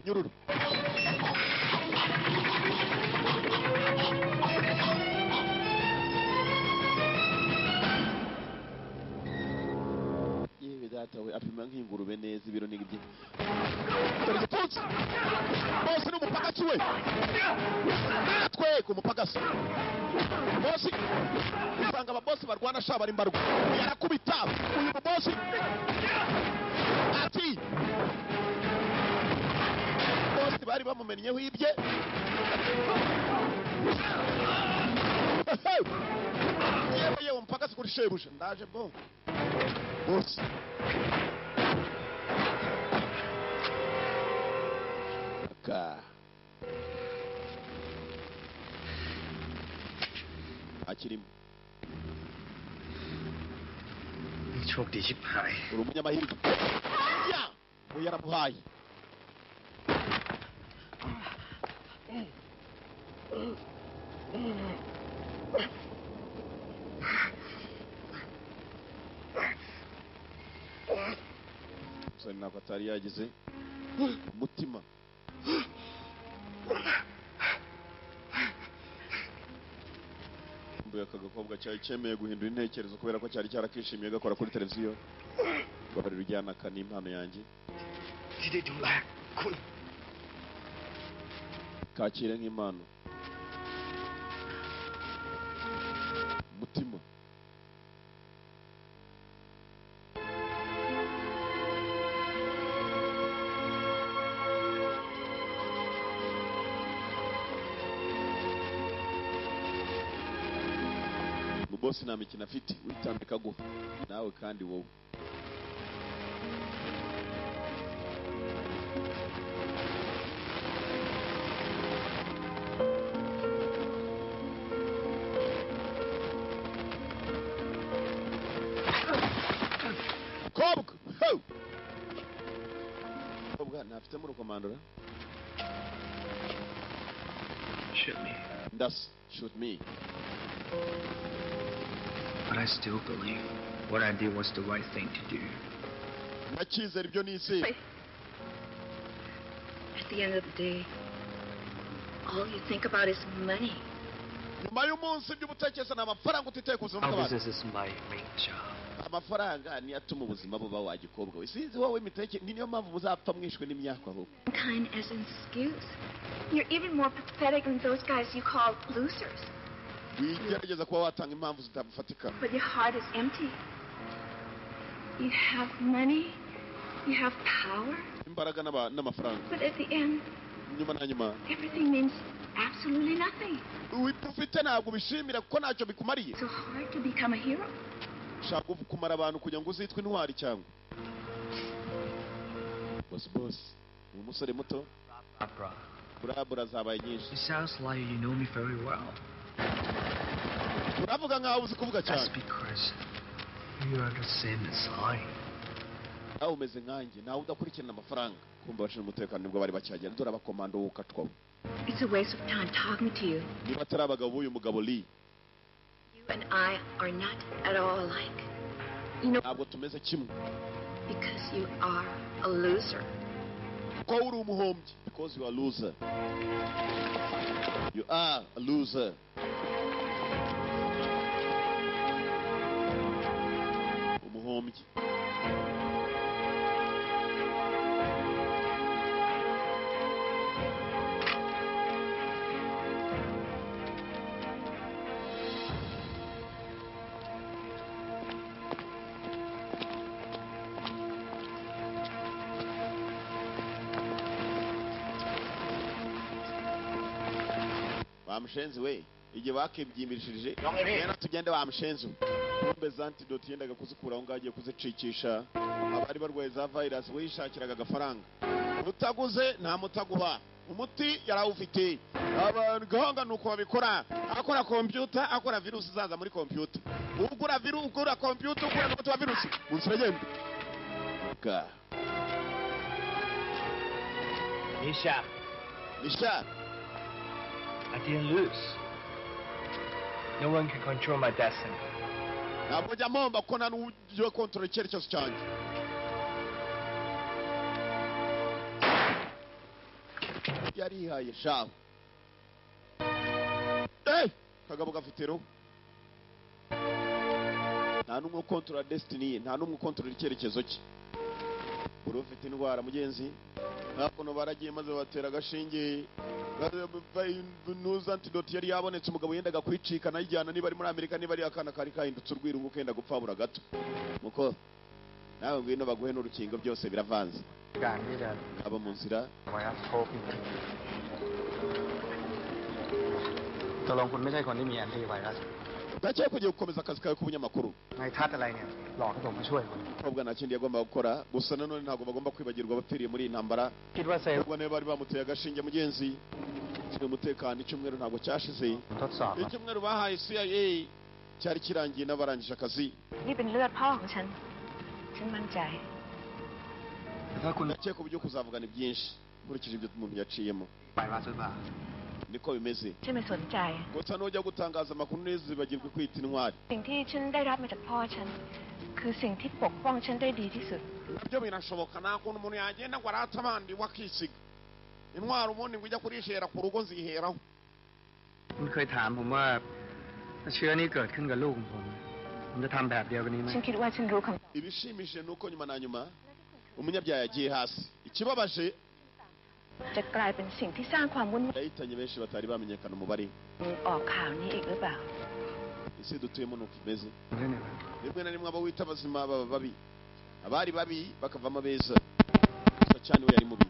nyururu yewe data we apima nk'ingurube neza ibiro n'ibyo dore igipfunsi bose ni umupagasi we twe ku mupagasi bosi usanga ababosi barwana sha bari mbarwa yarakubita uyu mubosi ati bosi bari bamumenyeho ibye shebuja ndaje bo bose aka akirimo โชคดีชิบหาย uri umunyamahirwe ya uyu yaramuhaye umusore ntabwo atari yagize umutima mbuye aka gakobwa cyari cyemeye guhindura intekerezo kubera ko cyari cyarakishimiye gakora kuri televiziyo babarira ujyana aka ni impano yanjye kakire nk'impano umutima bosi nta mikino afite witambika guha nawe kandi wowe kobwa ntafitemo urukomandora Shoot me. ndasa shoot me. But I still believe what I did was the right thing to do. ndacyizera ibyo nizeye. At the end of the day, all you think about is money. nyuma y'umunsi ibyo utekereza ni amafaranga utitaye ku buzima bw'abantu. This is my main job. amafaranga niyo atuma ubuzima buba wa gikobwa we sinzi wowe imiteke ni niyo mpamvu muzapfa mwishwe n'imyaka ahubwo. Kind as an excuse. You're even more pathetic than those guys you call losers. wigerageza kuba watanga impamvu zitafatika. But your heart is empty. You have money, you have power, imbaraga n'amafaranga. but at the end, nyuma na nyuma everything means absolutely nothing. ufite ntabwo bishimira kuko ntacyo bikumariye. It's so hard to become a hero. ushaka kumara abantu kugira ngo uzitwe intwari cyangwa boss uyu musore muto burabura zabaye nyinshi. It sounds like you know me very well. uravuga nkaho uzi kuvuga cyane. That's because you are the same as I. nawe umeze nkanjye nawe udakurikirana amafaranga. kumva abashinzwe umutekano nibwo bari bacyagera dore abakomando wukatwaho. It's a waste of time talking to you. niba atari abagabo b'uyu mugabo Lee. You and I are not at all alike. You know, ntabwo tumeze kimwe. because you are a loser. ko uri umuhombyi. because you are a loser. You are a loser. umuhombyi. wamushenzi we igihe bakibyimbirishije rero tugende wamushenzi kumbe za antidote yendaga kuzikura aho ngaho agiye kuzicikisha abari barwaye za virus we yishakiraga agafaranga. utaguze nta mutaguha. umuti yarawufite. abantu gahanga nuko babikora. akora computer akora virusi zaza muri computer. ugura computer ugura n'umuti wa virusi munsi uragenda. Nisha I didn't lose. No one can control my destiny. ntabwo njya mpomba kuko nta n'uburyo kontorora icyerekezo cyanjye. yarihaye shaho. kagabo gafite roho. nta n'umwe ukontorora destiny ye. nta n'umwe ukontorora icyerekezo cye. uri ufite indwara mugenzi. hakuno baragiye maze batera agashinge. nuza antidote yari yabonetse umugabo yendaga kwicika nayijyana niba ari muri Amerika niba ari akana kari kahindutse urwirungu kenda gupfabura gato. muko nawe ngwino baguhe n'urukingo byose biravanze. abo mu nzira ตกลงคุณไม่ใช่คนที่มีแอนตี้ไวรัส ndakeka kugiye gukomeza akazi kawe k'ubunyamakuru นายทัดอะไรเนี่ยหลอกให้ผมมาช่วยคุณ umukobwa nta kindi yagomba gukora gusa nanone ntabwo bagomba kwibagirwa abapfiriye muri iyi ntambara คิดว่าเซลล์ ubwo niba bari bamuteye agashinge mugenzi ushinzwe umutekano icyumweru ntabwo cyashize ทดสอบ icyumweru bahaye CIA cyari kirangiye n'abarangije akazi นี่เป็นเลือดพ่อของฉัน ฉันมั่นใจ ndakeka uburyo kuzavuga ni byinshi nkurikije ibyo umuntu yaciyemo ไปรัสหรือเปล่า niko bimeze ฉันไม่สนใจ gusa nujya gutangaza amakuru ntizibagirwe kwita intwari สิ่งที่ฉันได้รับมาจากพ่อฉัน คือสิ่งที่ปกป้องฉันได้ดีที่สุด nabyo birashoboka nta kuntu umuntu yagenda ngo arate abandi wakisiga intwari ubundi ngo ujya kurishera ku rugo nziheraho คุณเคยถามผมว่าถ้าเชื้อนี้เกิดขึ้นกับลูกของผมจะทำแบบเดียวกันนี้ไหม ฉันคิดว่าฉันรู้คำ ibishimishije ni uko nyuma na nyuma umunyabyaha yagiye hasi ikibabaje จะกลายเป็นสิ่งที่สร้างความวุ่นวาย yahitanye benshi batari bamenyekana umubare ออกข่าวนี้อีกหรือเปล่า isi dutuyemo nuko imeze rimwe na rimwe abo wita abazima baba babi abari babi bakavamo beza gusa cyane we yari mubi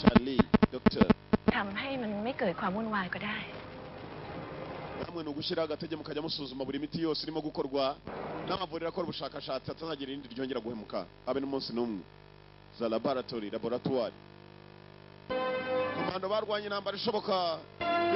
Charlie Doctor ทำให้มันไม่เกิดความวุ่นวายก็ได้ namwe ni ugushyiraho agatege mukajya musuzuma buri miti yose irimo gukorwa n'amavuriro akora ubushakashatsi atazagira irindi ryongera guhemuka habe n'umunsi n'umwe za laboratoire komando barwanya intambara ishoboka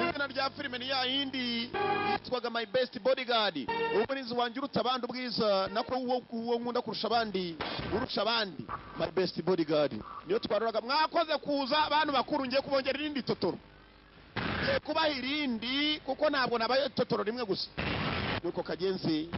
izina rya filime ni ya yindi yitwaga My Best Bodyguard umurinzi wanjye uruta abandi ubwiza nako uwo nkunda kurusha abandi urusha abandi My Best Bodyguard niyo twaroraga mwakoze kuza abantu bakuru ngiye kubongera irindi totoro kubaha irindi kuko ntabwo nabaye totoro rimwe gusa nuko kagenzi